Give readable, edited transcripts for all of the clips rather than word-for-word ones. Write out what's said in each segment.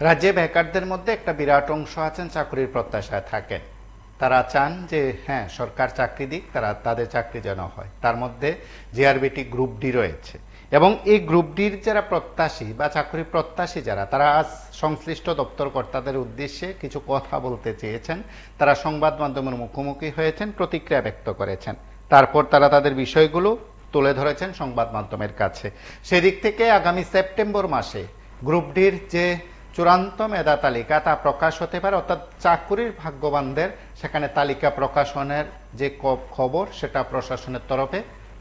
রাজ্যে বেকারদের মধ্যে একটা বিরাট অংশ আছেন চাকরির প্রত্যাশায় থাকেন। তারা চান যে হ্যাঁ, সরকার চাকরি দিক, তাদের চাকরি যেন হয়। তার মধ্যে জিআরবিটি গ্রুপ ডি রয়েছে, এবং এই গ্রুপ ডির যারা প্রত্যাশী বা চাকরি প্রত্যাশী যারা, তারা আজ সংশ্লিষ্ট দপ্তর কর্তাদের উদ্দেশ্যে কিছু কথা বলতে চেয়েছেন। তারা সংবাদ মাধ্যমের মুখোমুখি হয়েছেন, প্রতিক্রিয়া ব্যক্ত করেছেন। তারপর তারা তাদের বিষয়গুলো তুলে ধরেছেন সংবাদ মাধ্যমের কাছে। সেদিক থেকে আগামী সেপ্টেম্বর মাসে গ্রুপ ডির যে চূড়ান্ত মেধা তালিকা তা প্রকাশ হতে পারে, অর্থাৎ চাকুরির ভাগ্যবানদের সেখানে তালিকা প্রকাশনের যে খবর সেটা প্রশাসনের তরফে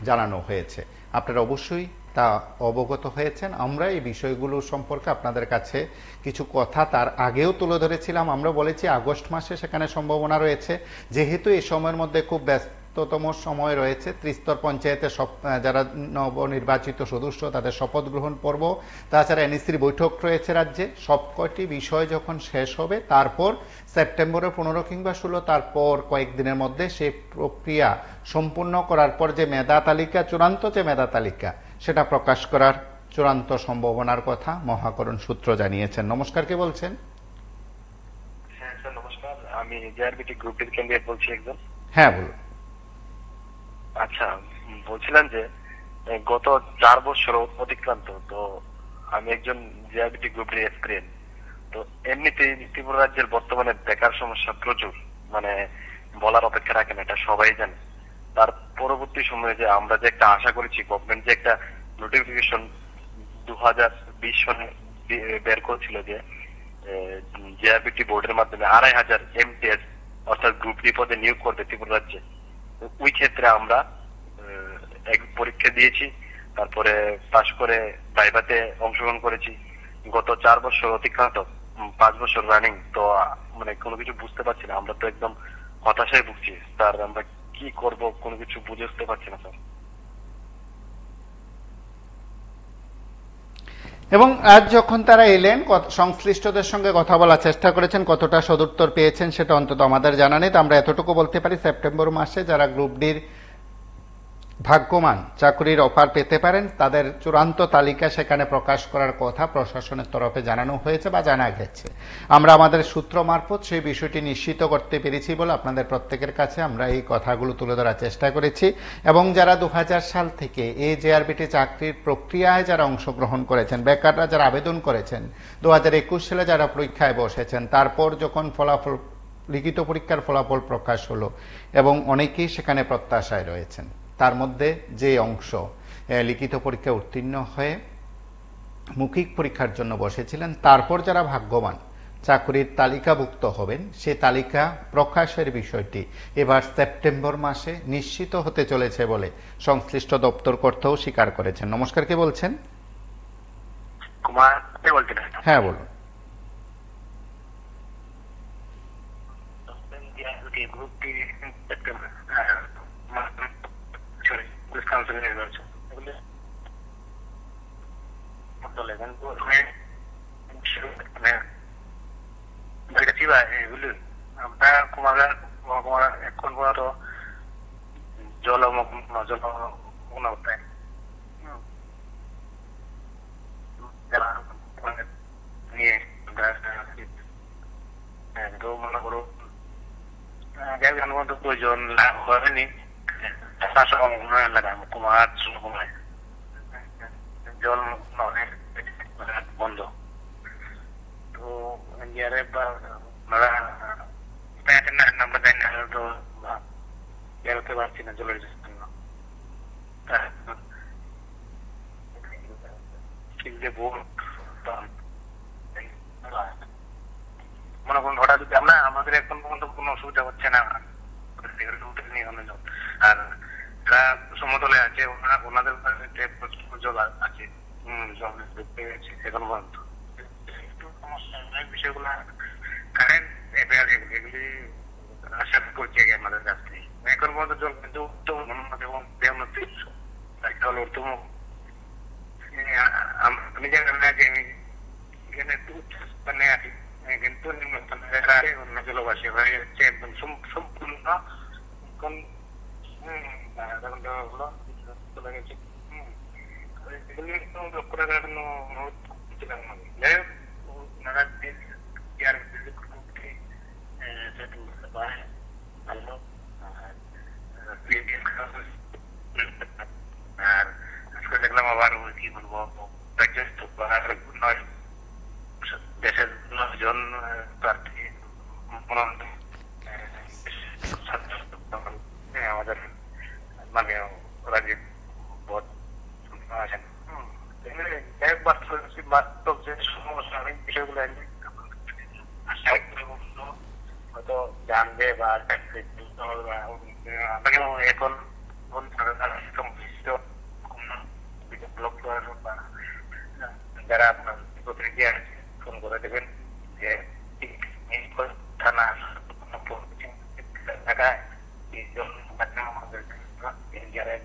জানানো হয়েছে। আপনারা অবশ্যই তা অবগত হয়েছেন। আমরা এই বিষয়গুলো সম্পর্কে আপনাদের কাছে কিছু কথা তার আগেও তুলে ধরেছিলাম। আমরা বলেছি আগস্ট মাসে সেখানে সম্ভাবনা রয়েছে, যেহেতু এই সময়ের মধ্যে খুব ব্যস্ততম সময় রয়েছে। ত্রিস্তর পঞ্চায়েতে যারা নবনির্বাচিত সদস্য তাদের শপথ গ্রহণ পর্ব, তাছাড়া এনইসির বৈঠক রয়েছে রাজ্যে। সবকটি বিষয় যখন শেষ হবে, তারপর সেপ্টেম্বরের 15 কিংবা 16, তারপর কয়েকদিনের মধ্যে সেই প্রক্রিয়া সম্পূর্ণ করার পর যে মেধা তালিকা, চূড়ান্ত যে মেধা তালিকা, সেটা প্রকাশ করার চূড়ান্ত সম্ভাবনার কথা মহাকরণ সূত্র জানিয়েছেন। নমস্কার, কে বলছেন? হ্যাঁ স্যার, নমস্কার। আমি জেআরবিটি গ্রুপ ডি ক্যান্ডিডেট বলছি একজন। হ্যাঁ, বলুন। আচ্ছা, বলছিলাম যে গত 4 বছর অতিক্রান্ত, তো আমি একজন জেআরবিটি গ্রুপ ডি এক্সপিরিয়েন্স। তো এমনিতেই ত্রিপুরা রাজ্যের বর্তমানে বেকার সমস্যা প্রচুর, মানে বলার অপেক্ষা রাখে না, এটা সবাই জানে। তার পরবর্তী সময়ে যে আমরা যে একটা আশা করেছি, গভর্নমেন্ট যে একটা নোটিফিকেশন 2020 সনে বের করেছিল যে জেআরবিটি বোর্ডের মাধ্যমে 2500 এমটিএস অর্থাৎ গ্রুপ ডি পদে নিয়োগ করবে ত্রিপুরা রাজ্যে। ওই ক্ষেত্রে আমরা এক পরীক্ষা দিয়েছি, তারপরে পাশ করে ভাইভাতে অংশগ্রহণ করেছি। গত 4 বছর অতিক্রান্ত, 5 বছর রানিং, তো মানে কোনো কিছু বুঝতে পারছি না। আমরা তো একদম হতাশায় ভুগছি স্যার। আমরা কি করব কোনো কিছু বুঝে উঠতে পারছি না স্যার। এবং আজ যখন তারা এলেন, সংশ্লিষ্টদের সঙ্গে কথা বলার চেষ্টা করেছেন, কতটা সদুত্তর পেয়েছেন সেটা অন্তত আমাদের জানা নেই। তো আমরা এতটুকু বলতে পারি, সেপ্টেম্বর মাসে যারা গ্রুপ ডির ভাগ্যবান চাকরির অফার পেতে পারেন, তাদের চূড়ান্ত তালিকা সেখানে প্রকাশ করার কথা প্রশাসনের তরফে জানানো হয়েছে বা জানা গেছে। আমরা আমাদের সূত্র মারফত সেই বিষয়টি নিশ্চিত করতে পেরেছি বলে আপনাদের প্রত্যেকের কাছে আমরা এই কথাগুলো তুলে ধরার চেষ্টা করেছি। এবং যারা 2000 সাল থেকে এই জেআরবিটি চাকরির প্রক্রিয়ায় যারা অংশগ্রহণ করেছেন, বেকাররা যারা আবেদন করেছেন, 2021 সালে যারা পরীক্ষায় বসেছেন, তারপর যখন লিখিত পরীক্ষার ফলাফল প্রকাশ হলো এবং অনেকেই সেখানে প্রত্যাশায় রয়েছেন, তার মধ্যে যে অংশ লিখিত পরীক্ষায় উত্তীর্ণ হয়ে মৌখিক পরীক্ষার জন্য বসেছিলেন, তারপর যারা ভাগ্যবান চাকরির তালিকাভুক্ত হবেন, সে তালিকা প্রকাশের বিষয়টি এবার সেপ্টেম্বর মাসে নিশ্চিত হতে চলেছে বলে সংশ্লিষ্ট দপ্তর কর্তাও স্বীকার করেছেন। নমস্কার, কে বলছেন? কুমার বলছেন? হ্যাঁ, বলুন। গ্রুপ ডি আমরা কুমার এখন পর্যন্ত জলমগ্ন অবস্থায় নিয়ে তো মনে করো প্রয়োজন হয়নি। কুমার জল বন্ধ, তো ইন্ডিয়ারে নাম্বার দেয় না, তো বেরোতে পারছি না জলের জন্য। মনে করুন হঠাৎ যদি আমরা, আমাদের এখন পর্যন্ত কোনো অসুবিধা হচ্ছে না। আর যারা সমতলে আছে ওনাদের জল আছে, জল দেখতে গেছে এখন পর্যন্ত। একটু সমস্যা বিষয়গুলো কারেন্ট এগুলি আশা করছি আমাদের কাছ থেকে। এখন পর্যন্ত জল কিন্তু আমি জানি না যে এখানে একটু উচ্চস্থানে আছি, কিন্তু নিম্নস্থানে অন্য জলবাসী হয়ে যাচ্ছে একদম সম্পূর্ণ। এখন চলে গেছে, এগুলি একটু লক্ষ্য রাখার জন্য অনুরোধ করছিলাম। যাই হোক, ওনারা দুজন প্রার্থী মনোনয়ন আমাদের মানে রাজীব বোধ আছেন। একবার বাস্তব যে সমস্যা অনেক বিষয়গুলো হয়তো জানবে বা এখন যারা আপনার প্রতিক্রিয়া ফোন করে দেবেন যে থানা ঢাকায়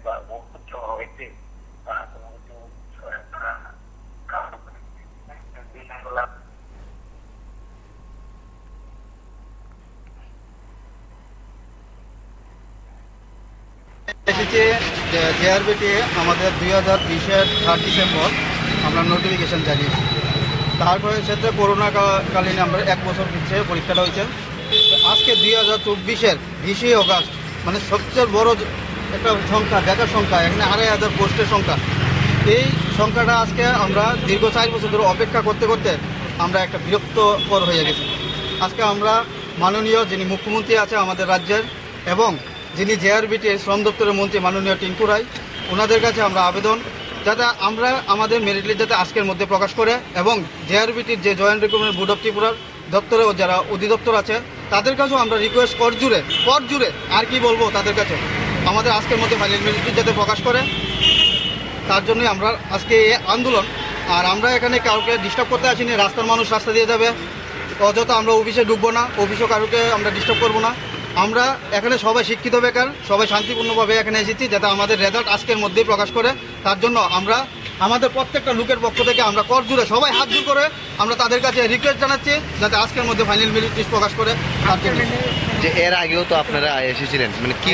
বা হয়েছে বা কোনো কিছু এসেছে জেআরবিটি আমাদের 2020-এর 3 ডিসেম্বর আমরা নোটিফিকেশন জানিয়েছি। তারপরে ক্ষেত্রে করোনা কালীন আমরা 1 বছর পিছিয়ে পরীক্ষাটা হয়েছে। আজকে 2024-এর 20 অগাস্ট মানে সবচেয়ে বড় একটা সংখ্যা, বেকার সংখ্যা, এখানে 2,500 পোস্টের সংখ্যা। এই সংখ্যাটা আজকে আমরা দীর্ঘ 4 বছর ধরে অপেক্ষা করতে করতে আমরা একটা বিরক্তকর হয়ে গেছি। আজকে আমরা মাননীয় যিনি মুখ্যমন্ত্রী আছে আমাদের রাজ্যের এবং যিনি জেআরবিটির শ্রম দপ্তরের মন্ত্রী মাননীয় টিঙ্কু রায়, ওনাদের কাছে আমরা আবেদন যাতে আমরা আমাদের মেরিট লিস্ট যাতে আজকের মধ্যে প্রকাশ করে এবং জেআরবিটির যে জয়েন্ট রিক্রুটমেন্ট বোর্ড অফ ত্রিপুরার দপ্তরে যারা অধিদপ্তর আছে তাদের কাছেও আমরা রিকোয়েস্ট কর জুড়ে আর কি বলবো তাদের কাছে আমাদের আজকের মধ্যে ফাইনাল মেরিট লিস্ট যাতে প্রকাশ করে, তার জন্যই আমরা আজকে এই আন্দোলন। আর আমরা এখানে কাউকে ডিস্টার্ব করতে আসিনি, রাস্তার মানুষ রাস্তা দিয়ে যাবে, অযথা আমরা অফিসে ঢুকবো না, অফিসও কারোকে আমরা ডিস্টার্ব করবো না। আমরা এখানে সবাই শিক্ষিত বেকার, সবাই শান্তিপূর্ণভাবে এখানে এসেছি যাতে আমাদের রেজাল্ট আজকের মধ্যেই প্রকাশ করে। তার জন্য আমরা আমাদের প্রত্যেকটা লোকের পক্ষ থেকে আমরা কর জুড়ে সবাই হাত জোর করে আমরা তাদের কাছে রিকোয়েস্ট জানাচ্ছি যাতে আজকের মধ্যে ফাইনাল মেরিট লিস্ট প্রকাশ করে। তার জন্য যে এর আগেও তো আপনারা এসেছিলেন, মানে কি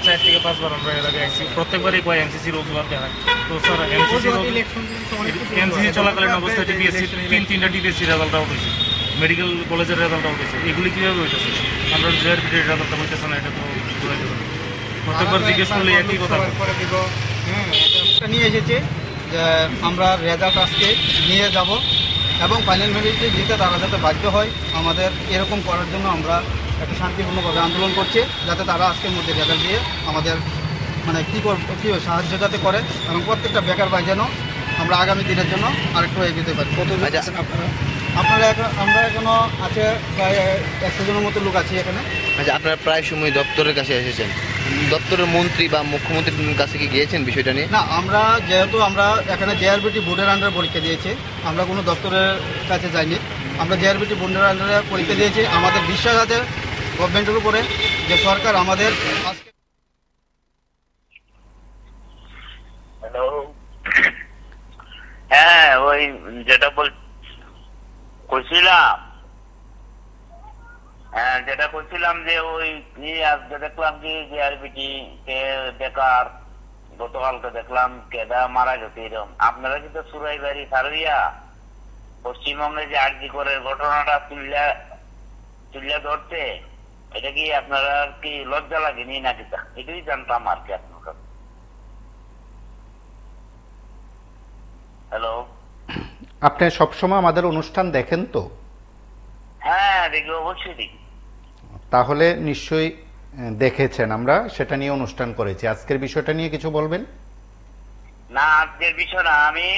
4 থেকে 5 বার আমরা এর আগে আসছি, প্রত্যেকবারই কয় এনসিসি রোজগার দেখায়। তো স্যার এনসিসি চলাকালীন অবস্থায় টিপিএসসি 3টা টিপিএসসি রেজাল্ট আউট হয়েছে, মেডিকেল কলেজের রেজাল্ট আউট হয়েছে। এগুলি কিভাবে হইতেছে? আমরা জেআরবিটির রেজাল্টটা হইতেছে না, এটা তো ঘুরে দেবেন। প্রত্যেকবার জিজ্ঞেস করলে একই কথা নিয়ে এসেছি যে আমরা রেজাল্ট আজকে নিয়ে যাব এবং ফাইনাল মেরিট লিস্ট দিতে তারা যাতে বাধ্য হয় আমাদের এরকম করার জন্য আমরা একটা শান্তিপূর্ণভাবে আন্দোলন করছি যাতে তারা আজকের মধ্যে রেজাল্ট দিয়ে আমাদের মানে কী সাহায্য যাতে করে এবং প্রত্যেকটা বেকার ভাই যেন আমরা আগামী দিনের জন্য আরেকটু এগিয়ে যেতে পারি। কত আপনারা আমরা এখনো আছে প্রায় 100 জনের মতো লোক আছি এখানে। আচ্ছা, আপনারা প্রায় সময় দপ্তরের কাছে এসেছেন, দপ্তরের মন্ত্রী বা মুখ্যমন্ত্রীর কাছে কি গিয়েছেন বিষয়টা নিয়ে? না, আমরা যেহেতু আমরা এখানে জেআরবিটি বোর্ডের আন্ডারে পরীক্ষা দিয়েছি, আমরা কোনো দপ্তরের কাছে যাইনি। আমরা জেআরবিটি বোর্ডের আন্ডারে পরীক্ষা দিয়েছি। আমাদের বিশ্বাস আছে গভর্নমেন্টের উপরে যে সরকার আমাদের আজকে। হ্যালো, হ্যাঁ ওই যেটা কইছিলাম যে ওই আজকে দেখলাম কি জেআরবিটি কে বেকার গতকালকে দেখলাম কেদা মারা গেছে এরকম। আপনারা কিন্তু সুরাইবাড়ি সারুইয়া পশ্চিমবঙ্গে যে আরজি করে ঘটনাটা তুলিয়া ধরতে, এটা কি আপনারা কি লজ্জা লাগেনি নাকি? এটাই জানতাম আর কি আপনার কাছে। হ্যালো, আপনি সবসময় আমাদের অনুষ্ঠান দেখেন তো? হ্যাঁ দেখি, অবশ্যই দেখি। তাহলে নিশ্চয়ই দেখেছেন, আমরা সেটা নিয়ে অনুষ্ঠান করেছি। আজকের বিষয়টা নিয়ে কিছু বলবেন? না, আজকের বিষয় না, আমি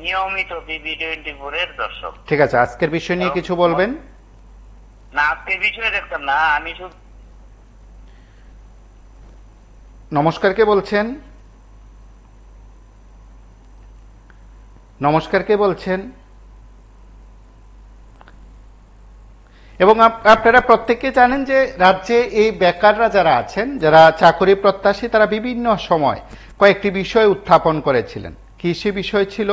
নিয়মিত টিভি24 এর দর্শক। ঠিক আছে, আজকের বিষয় নিয়ে কিছু বলবেন? না, আজকের বিষয়ে দেখতাম না, আমি শুধু। নমস্কার, কে বলছেন? নমস্কার, কে বলছেন? এবং আপনারা প্রত্যেকে জানেন যে রাজ্যে এই বেকাররা যারা আছেন, যারা চাকরি প্রত্যাশী, তারা বিভিন্ন সময় কয়েকটি বিষয় উত্থাপন করেছিলেন। কি সে বিষয় ছিল?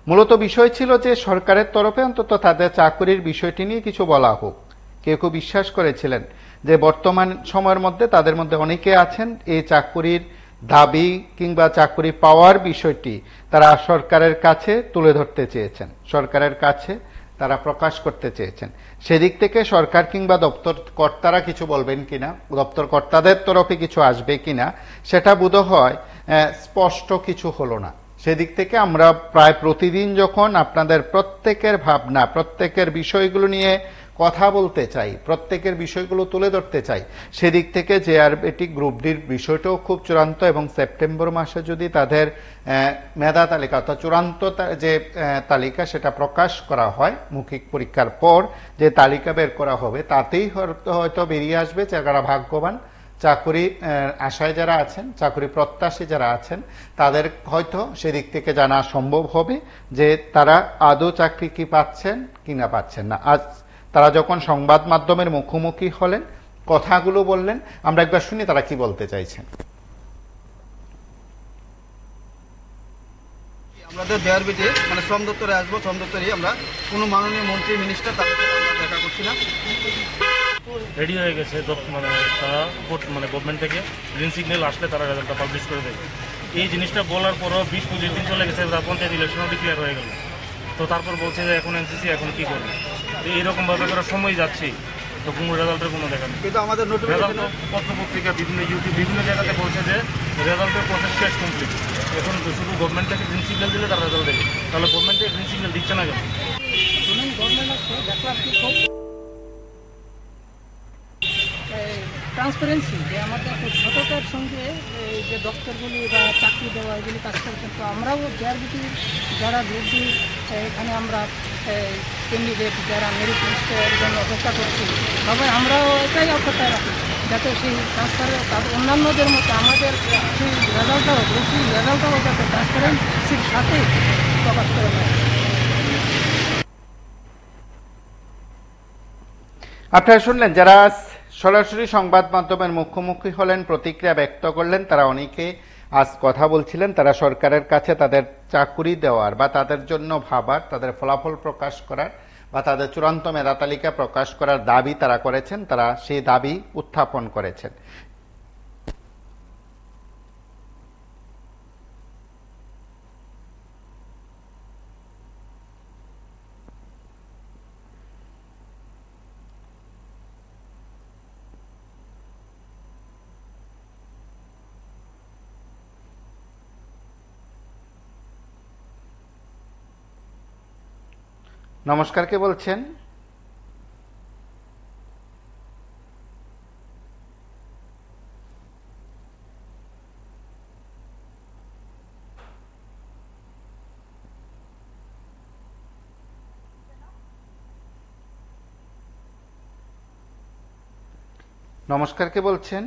মূলত বিষয় ছিল যে সরকারের তরফে অন্তত তাদের চাকরির বিষয়টি নিয়ে কিছু বলা হোক। কেউ কেউ বিশ্বাস করেছিলেন যে বর্তমান সময়ের মধ্যে তাদের মধ্যে অনেকে আছেন এই চাকরির দাবি কিংবা চাকরি পাওয়ার বিষয়টি তারা সরকারের কাছে তুলে ধরতে চেয়েছেন, সরকারের কাছে তারা প্রকাশ করতে চেয়েছেন। সেদিক থেকে সরকার কিংবা দপ্তর কর্তারা কিছু বলবেন কিনা, দপ্তর কর্তাদের তরফে কিছু আসবে কিনা, সেটা বোধহয় স্পষ্ট কিছু হলো না। সেদিক থেকে আমরা প্রায় প্রতিদিন যখন আপনাদের প্রত্যেকের ভাবনা, প্রত্যেকের বিষয়গুলো নিয়ে কথা বলতে চাই, প্রত্যেকের বিষয়গুলো তুলে ধরতে চাই, সেদিক থেকে জেআরবিটি গ্রুপ ডির বিষয়টাও খুব চূড়ান্ত, এবং সেপ্টেম্বর মাসে যদি তাদের মেধা তালিকা অর্থাৎ চূড়ান্ত যে তালিকা সেটা প্রকাশ করা হয়, মৌখিক পরীক্ষার পর যে তালিকা বের করা হবে, তাতেই হয়তো বেরিয়ে আসবে যারা ভাগ্যবান, চাকরি আশায় যারা আছেন, চাকরি প্রত্যাশী যারা আছেন, তাদের হয়তো সেদিক থেকে জানা সম্ভব হবে যে তারা আদৌ চাকরি কি পাচ্ছেন কিনা পাচ্ছেন না। আজ তারা যখন সংবাদ মাধ্যমের মুখোমুখি হলেন, কথাগুলো বললেন, আমরা একবার শুনি তারা কি বলতে চাইছেন। আমাদের জেআরবিটি মানে শ্রম দপ্তরে আসবো, শ্রম দপ্তরে আমরা কোনো মাননীয় মন্ত্রী মিনিস্টার তাদের সাথে আমরা দেখা করছি না। রেডি হয়ে গেছে, মানে তারা মানে গভর্নমেন্ট থেকে গ্রিন সিগন্যাল আসলে তারা রেজাল্টটা পাবলিশ করে দেবে। এই জিনিসটা বলার পরও 20-25 দিন চলে গেছে, পঞ্চায়েত ইলেকশনও ডিক্লেয়ার হয়ে গেল। তো তারপর বলছে যে এখন এনসিসি, এখন কি করবে? তো এইরকমভাবে করার সময় যাচ্ছে, তো কোনো রেজাল্টের কোনো দেখা নেই। কিন্তু আমাদের রেজাল্ট পত্রপত্রিকা বিভিন্ন ইউটিউব বিভিন্ন জায়গাতে বলছে যে রেজাল্টের প্রসেস শেষ কমপ্লিট, এখন শুধু গভর্নমেন্ট থেকে গ্রিন সিগন্যাল দিলে তারা রেজাল্ট দেবে। তাহলে গভর্নমেন্ট থেকে গ্রিন সিগন্যাল দিচ্ছে না কেন? গভর্নমেন্ট আছে, দেখলাম কি খুব ট্রান্সপারেন্সি, যে আমাদের খুব সততার সঙ্গে এই যে দপ্তরগুলি বা চাকরি দেওয়া এগুলি কাজ করছেন। তো আমরাও জেআরবিটির যারা গ্রুপ ডি এখানে আমরা ক্যান্ডিডেট যারা মেরিট লিস্টের জন্য অপেক্ষা করছি, সবাই আমরাও এটাই অপেক্ষায় রাখি যাতে সেই ট্রান্সপারেন্ট তাদের অন্যান্যদের মতো আমাদের সেই রেজাল্টটাও, গ্রুপ ডির রেজাল্টটাও যাতে ট্রান্সপারেন্সির সাথে প্রকাশ করা হয়। আপনারা শুনলেন যারা সরাসরি সংবাদ মাধ্যমের মুখোমুখি হলেন, প্রতিক্রিয়া ব্যক্ত করলেন, তারা অনেকে আজ কথা বলছিলেন তারা সরকারের কাছে তাদের চাকরি দেওয়ার বা তাদের জন্য ভাবার, তাদের ফলাফল প্রকাশ করার বা তাদের চূড়ান্ত মেধা তালিকা প্রকাশ করার দাবি তারা করেছেন, তারা সেই দাবি উত্থাপন করেছেন। নমস্কার, কে বলছেন? নমস্কার, কে বলছেন?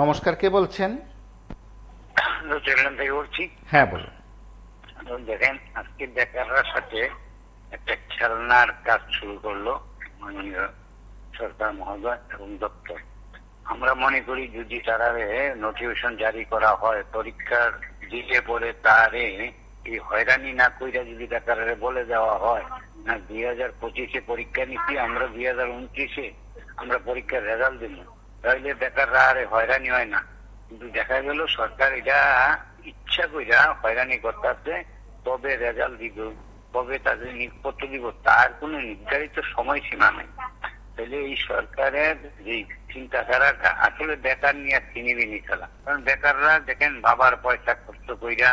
নমস্কার, কে বলছেন? থেকে বলছি। হ্যাঁ, বলুন। দেখেন, আজকে বেকাররা সাথে একটা খেলনার কাজ শুরু করলো মাননীয় সরকার মহোদয় এবং দপ্তর। আমরা মনে করি যদি তারা নোটিফিকেশন জারি করা হয়, পরীক্ষার দিলে পরে তারে এই হয়রানি না কইরা যদি বেকারে বলে দেওয়া হয় না 2025-এ পরীক্ষা নিচ্ছি, আমরা 2029-এ আমরা পরীক্ষার রেজাল্ট দিব, তাহলে বেকাররা আর হয়রানি হয় না। কিন্তু দেখা গেল সরকার এটা ইচ্ছা কইরা হয়রানি করতেছে, তবে রেজাল্ট দিব, তবে তাদের নিয়োগপত্র দিব, তার কোনো নির্ধারিত সময়সীমা নেই। তাহলে এই সরকারের যে চিন্তাধারাটা আসলে বেকার নিয়ে চিনিবিনি খেলা। কারণ বেকাররা দেখেন বাবার পয়সা খরচ কইরা,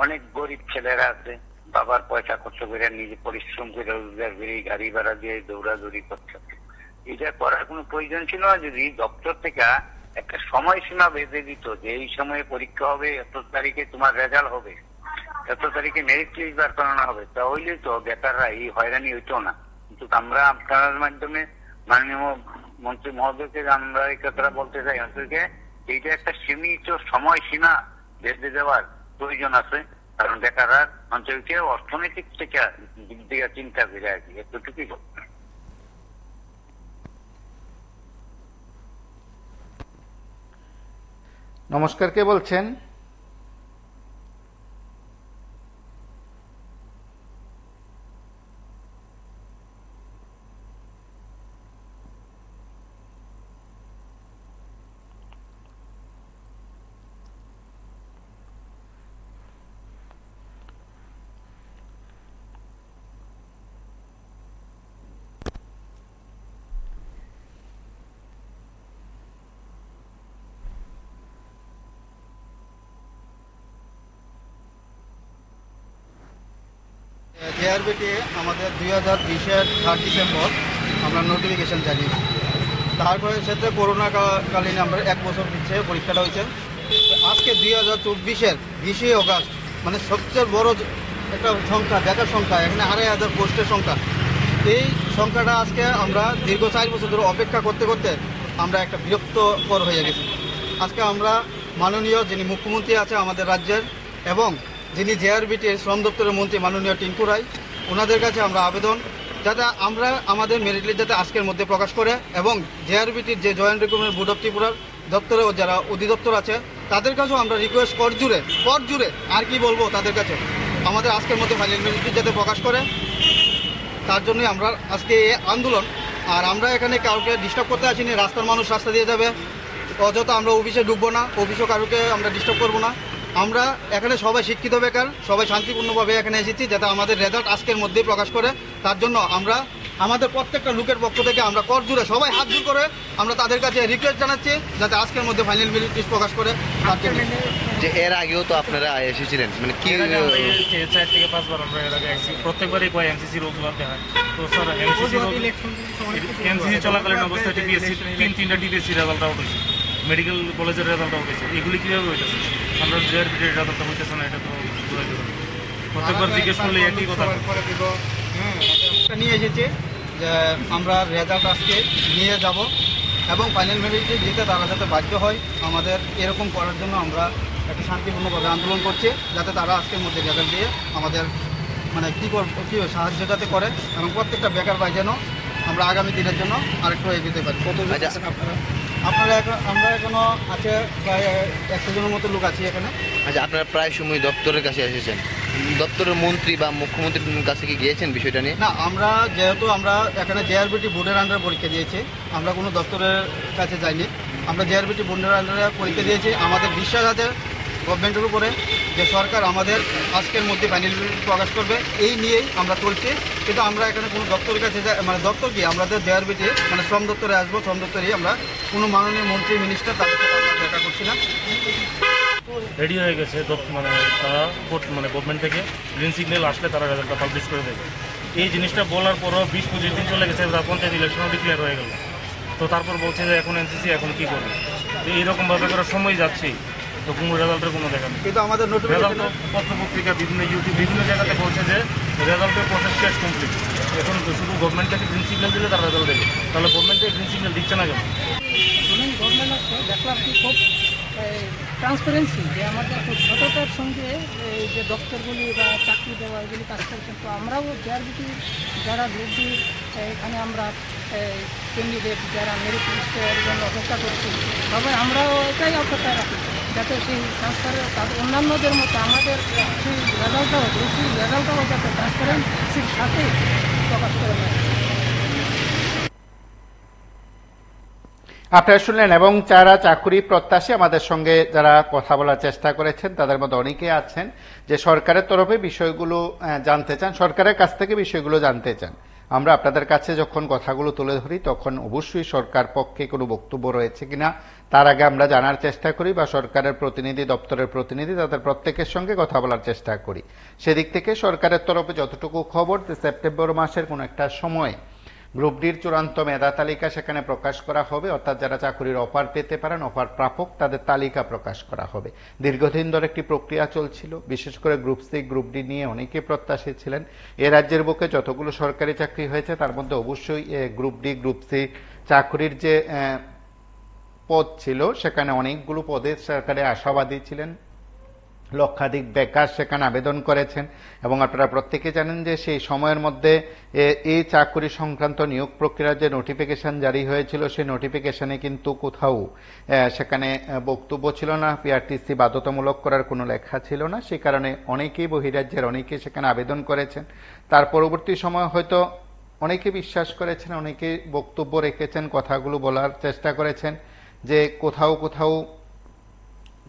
অনেক গরিব ছেলেরা আছে বাবার পয়সা খরচ করে নিজে পরিশ্রম করে রোজগার করে গাড়ি ভাড়া দিয়ে দৌড়াদৌড়ি করছে। এটা করার কোনো প্রয়োজন ছিল না যদি দপ্তর থেকে একটা সময়সীমা বেঁধে দিত যে এই সময়ে পরীক্ষা হবে, এত তারিখে তোমার রেজাল্ট হবে, এত তারিখে মেরিট লিস্ট বার করানো হবে, তাহলে তো বেকাররা এই হয়রানি হইতো না। কিন্তু আমরা আপনার মাধ্যমে মাননীয় মন্ত্রী মহোদয়কে আমরা এই কথাটা বলতে চাই, অন্তকে এইটা একটা সীমিত সময়সীমা বেঁধে দেওয়ার প্রয়োজন আছে। কারণ বেকাররা অঞ্চলকে অর্থনৈতিক থেকে দিক দিয়ে চিন্তা করে আর কি এতটুকুই। নমস্কার, কে বলছেন? জেআরবিটি আমাদের 2020-এর 3 ডিসেম্বর আমরা নোটিফিকেশন জানিয়েছি। তারপরে সেটা করোনা কালীন আমরা 1 বছর পিছিয়ে পরীক্ষাটা হয়েছে। আজকে 2024-এর 20 অগাস্ট মানে সবচেয়ে বড় একটা সংখ্যা, বেকার সংখ্যা, এখানে 2,500 পোস্টের সংখ্যা। এই সংখ্যাটা আজকে আমরা দীর্ঘ 4 বছর ধরে অপেক্ষা করতে করতে আমরা একটা বিরক্তকর হয়ে গেছি। আজকে আমরা মাননীয় যিনি মুখ্যমন্ত্রী আছে আমাদের রাজ্যের এবং যিনি জেআরবিটির শ্রম দপ্তরের মন্ত্রী মাননীয় টিঙ্কু রায়, ওনাদের কাছে আমরা আবেদন যাতে আমরা আমাদের মেরিট লিস্ট যাতে আজকের মধ্যে প্রকাশ করে এবং জেআরবিটির যে জয়েন্ট রিক্রুটমেন্ট বোর্ড অফ ত্রিপুরার দপ্তরে যারা অধিদপ্তর আছে তাদের কাছেও আমরা রিকোয়েস্ট কর জুড়ে আর কি বলবো, তাদের কাছে আমাদের আজকের মধ্যে ফাইনাল মেরিট লিস্ট যাতে প্রকাশ করে, তার জন্যই আমরা আজকে এই আন্দোলন। আর আমরা এখানে কাউকে ডিস্টার্ব করতে আসিনি, রাস্তার মানুষ রাস্তা দিয়ে যাবে, অযথা আমরা অফিসে ঢুকবো না, অফিসও কারোকে আমরা ডিস্টার্ব করবো না। আমরা এখানে সবাই শিক্ষিত বেকার, সবাই শান্তিপূর্ণভাবে এখানে এসেছি যাতে আমাদের রেজাল্ট আজকের মধ্যেই প্রকাশ করে। তার জন্য আমরা আমাদের প্রত্যেকটা লোকের পক্ষ থেকে আমরা কর জুড়ে সবাই হাত জোড় করে আমরা তাদের কাছে রিকোয়েস্ট জানাচ্ছি যাতে আজকের মধ্যে ফাইনাল মেরিট লিস্ট প্রকাশ করে। যে এর আগেও তো আপনারা এসেছিলেন, মানে কি 4 থেকে 5 বার আমরা এর আগে আসছি, প্রত্যেকবারই কয় এমসিসি রোগগুলোতে হয়। তো স্যার এমসিসি চলাকালীন অবস্থায় টিপিএসসি 3টা টিপিএসসি রেজাল্ট আউট হয়েছে, মেডিকেল কলেজের রেজাল্ট আউট হয়েছে। এগুলি কিভাবে হইতেছে? আমরা জেআরবিটির রেজাল্টটা হইতেছে না, এটা তো প্রত্যেকবার জিজ্ঞেস করলে একই কথা। নিয়ে এসেছি যে আমরা রেজাল্ট আজকে নিয়ে যাব এবং ফাইনাল মেরিট লিস্ট দিতে তারা যাতে বাধ্য হয়। আমাদের এরকম করার জন্য আমরা একটা শান্তিপূর্ণভাবে আন্দোলন করছি যাতে তারা আজকের মধ্যে রেজাল্ট দিয়ে আমাদের মানে কী সাহায্য যাতে করে এবং প্রত্যেকটা বেকার ভাই যেন আমরা আগামী দিনের জন্য আরেকটু এগিয়ে পারি। আপনারা আমরা এখনো আছে প্রায় 100 জনের মতো লোক আছি এখানে। আচ্ছা, আপনারা প্রায় সময় দপ্তরের কাছে এসেছেন, দপ্তরের মন্ত্রী বা মুখ্যমন্ত্রীর কাছে কি গিয়েছেন বিষয়টা নিয়ে? না, আমরা যেহেতু আমরা এখানে জেআরবিটি বোর্ডের আন্ডারে পরীক্ষা দিয়েছি, আমরা কোনো দপ্তরের কাছে যাইনি। আমরা জেআরবিটি বোর্ডের আন্ডারে পরীক্ষা দিয়েছি। আমাদের বিশ্বাস আছে গভর্নমেন্টের উপরে যে সরকার আমাদের আজকের মধ্যে ফাইনাল মেরিট প্রকাশ করবে, এই নিয়েই আমরা চলছি। কিন্তু আমরা এখানে কোনো দপ্তরের কাছে মানে দপ্তর কি আমাদের জেআরবিটি মানে শ্রম দপ্তরে আসবো, শ্রম দপ্তরেই আমরা কোনো মাননীয় মন্ত্রী মিনিস্টার তাদের সাথে আমরা দেখা করছি না। রেডি হয়ে গেছে, মানে তারা মানে গভর্নমেন্ট থেকে গ্রিন সিগন্যাল আসলে তারা রেজাল্টটা পাবলিশ করে দেবে। এই জিনিসটা বলার পরও 20-25 দিন চলে গেছে, পঞ্চায়েত ইলেকশনও ডিক্লেয়ার হয়ে গেল। তো তারপর বলছে যে এখন এনসিসি এখন কি করবে, এইরকমভাবে করে সময় যাচ্ছেই, তো কোনো রেজাল্টের কোনো দেখা নেই। কিন্তু আমাদের রেজাল্ট পত্র পত্রিকা বিভিন্ন ইউটিউব বিভিন্ন জায়গাতে বলছে যে রেজাল্টের প্রসেস শেষ কমপ্লিট, এখন শুধু গভর্নমেন্ট থেকে গ্রিন সিগন্যাল দিলে তারা রেজাল্ট দেবে। তাহলে গভর্নমেন্ট থেকে গ্রিন সিগন্যাল দিচ্ছে না কেন? গভর্নমেন্ট আছে দেখলাম কি খুব ট্রান্সপারেন্সি, যে আমাদের খুব সততার সঙ্গে এই যে দপ্তরগুলি বা চাকরি দেওয়া এগুলি কাজ করছেন। তো আমরাও জেআরবিটির যারা গ্রুপডি এখানে আমরা ক্যান্ডিডেট যারা মেরিট লিস্টের জন্য অপেক্ষা করছি, তবে আমরাও এটাই অপেক্ষা রাখি যাতে সেই ট্রান্সপারেন্ট তাদের অন্যান্যদের মতো আমাদের সেই রেজাল্টটাও গ্রুপটির রেজাল্টটাও যাতে ট্রান্সপারেন্সির সাথে প্রকাশ করে দেয়। আপনারা শুনলেন এবং যারা চাকরি প্রত্যাশী আমাদের সঙ্গে যারা কথা বলার চেষ্টা করেছেন তাদের মধ্যে অনেকে আছেন যে সরকারের তরফে বিষয়গুলো জানতে চান, সরকারের কাছ থেকে বিষয়গুলো জানতে চান। আমরা আপনাদের কাছে যখন কথাগুলো তুলে ধরি তখন অবশ্যই সরকার পক্ষে কোনো বক্তব্য রয়েছে কিনা তার আগে আমরা জানার চেষ্টা করি বা সরকারের প্রতিনিধি, দপ্তরের প্রতিনিধি, তাদের প্রত্যেকের সঙ্গে কথা বলার চেষ্টা করি। সেদিক থেকে সরকারের তরফে যতটুকু খবর যে সেপ্টেম্বর মাসের কোনো একটা সময় গ্রুপ ডির চূড়ান্ত মেধা তালিকা সেখানে প্রকাশ করা হবে, অর্থাৎ যারা চাকরির অফার পেতে পারেন, অফার প্রাপক, তাদের তালিকা প্রকাশ করা হবে। দীর্ঘদিন ধরে একটি প্রক্রিয়া চলছিল, বিশেষ করে গ্রুপ সি গ্রুপ ডি নিয়ে অনেকে প্রত্যাশী ছিলেন। এ রাজ্যের বুকে যতগুলো সরকারি চাকরি হয়েছে তার মধ্যে অবশ্যই গ্রুপ ডি গ্রুপ সি চাকরির যে পদ ছিল সেখানে অনেকগুলো পদে সরকারে আশাবাদী ছিলেন, লক্ষাধিক বেকার সেখানে আবেদন করেছেন। এবং আপনারা প্রত্যেকে জানেন যে সেই সময়ের মধ্যে এই চাকরি সংক্রান্ত নিয়োগ প্রক্রিয়ার যে নোটিফিকেশন জারি হয়েছিল সেই নোটিফিকেশনে কিন্তু কোথাও সেখানে বক্তব্য ছিল না, পিআরটিসি বাধ্যতামূলক করার কোনো লেখা ছিল না। সেই কারণে অনেকেই বহিরাজ্যের অনেকেই সেখানে আবেদন করেছেন। তার পরবর্তী সময় হয়তো অনেকে বিশ্বাস করেছেন, অনেকে বক্তব্য রেখেছেন, কথাগুলো বলার চেষ্টা করেছেন যে কোথাও কোথাও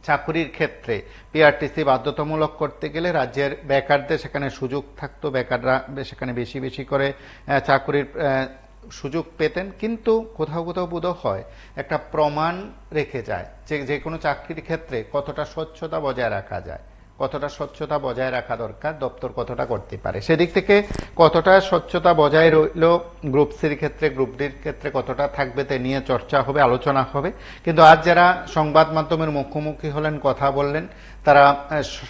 চাকরির ক্ষেত্রে পিআরটিসি বাধ্যতামূলক করতে গেলে রাজ্যের বেকারদের সেখানে সুযোগ থাকতো, বেকাররা সেখানে বেশি বেশি করে চাকরির সুযোগ পেতেন। কিন্তু কোথাও কোথাও বোধ হয় একটা প্রমাণ রেখে যায় যে কোনো চাকরির ক্ষেত্রে কতটা স্বচ্ছতা বজায় রাখা যায়, কতটা স্বচ্ছতা বজায় রাখা দরকার, দপ্তর কতটা করতে পারে, সেদিক থেকে কতটা স্বচ্ছতা বজায় রইল গ্রুপ সির ক্ষেত্রে, গ্রুপ ডির ক্ষেত্রে কতটা থাকবে তা নিয়ে চর্চা হবে, আলোচনা হবে। কিন্তু আজ যারা সংবাদ মাধ্যমের মুখোমুখি হলেন, কথা বললেন, তারা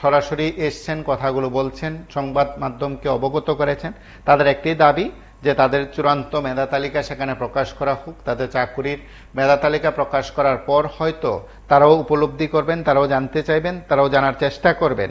সরাসরি এসছেন, কথাগুলো বলছেন, সংবাদ মাধ্যমকে অবগত করেছেন, তাদের একটি দাবি যে তাদের চূড়ান্ত মেধা তালিকা সেখানে প্রকাশ করা হোক। তাদের চাকুরির মেধা তালিকা প্রকাশ করার পর হয়তো তারাও উপলব্ধি করবেন, তারাও জানতে চাইবেন, তারাও জানার চেষ্টা করবেন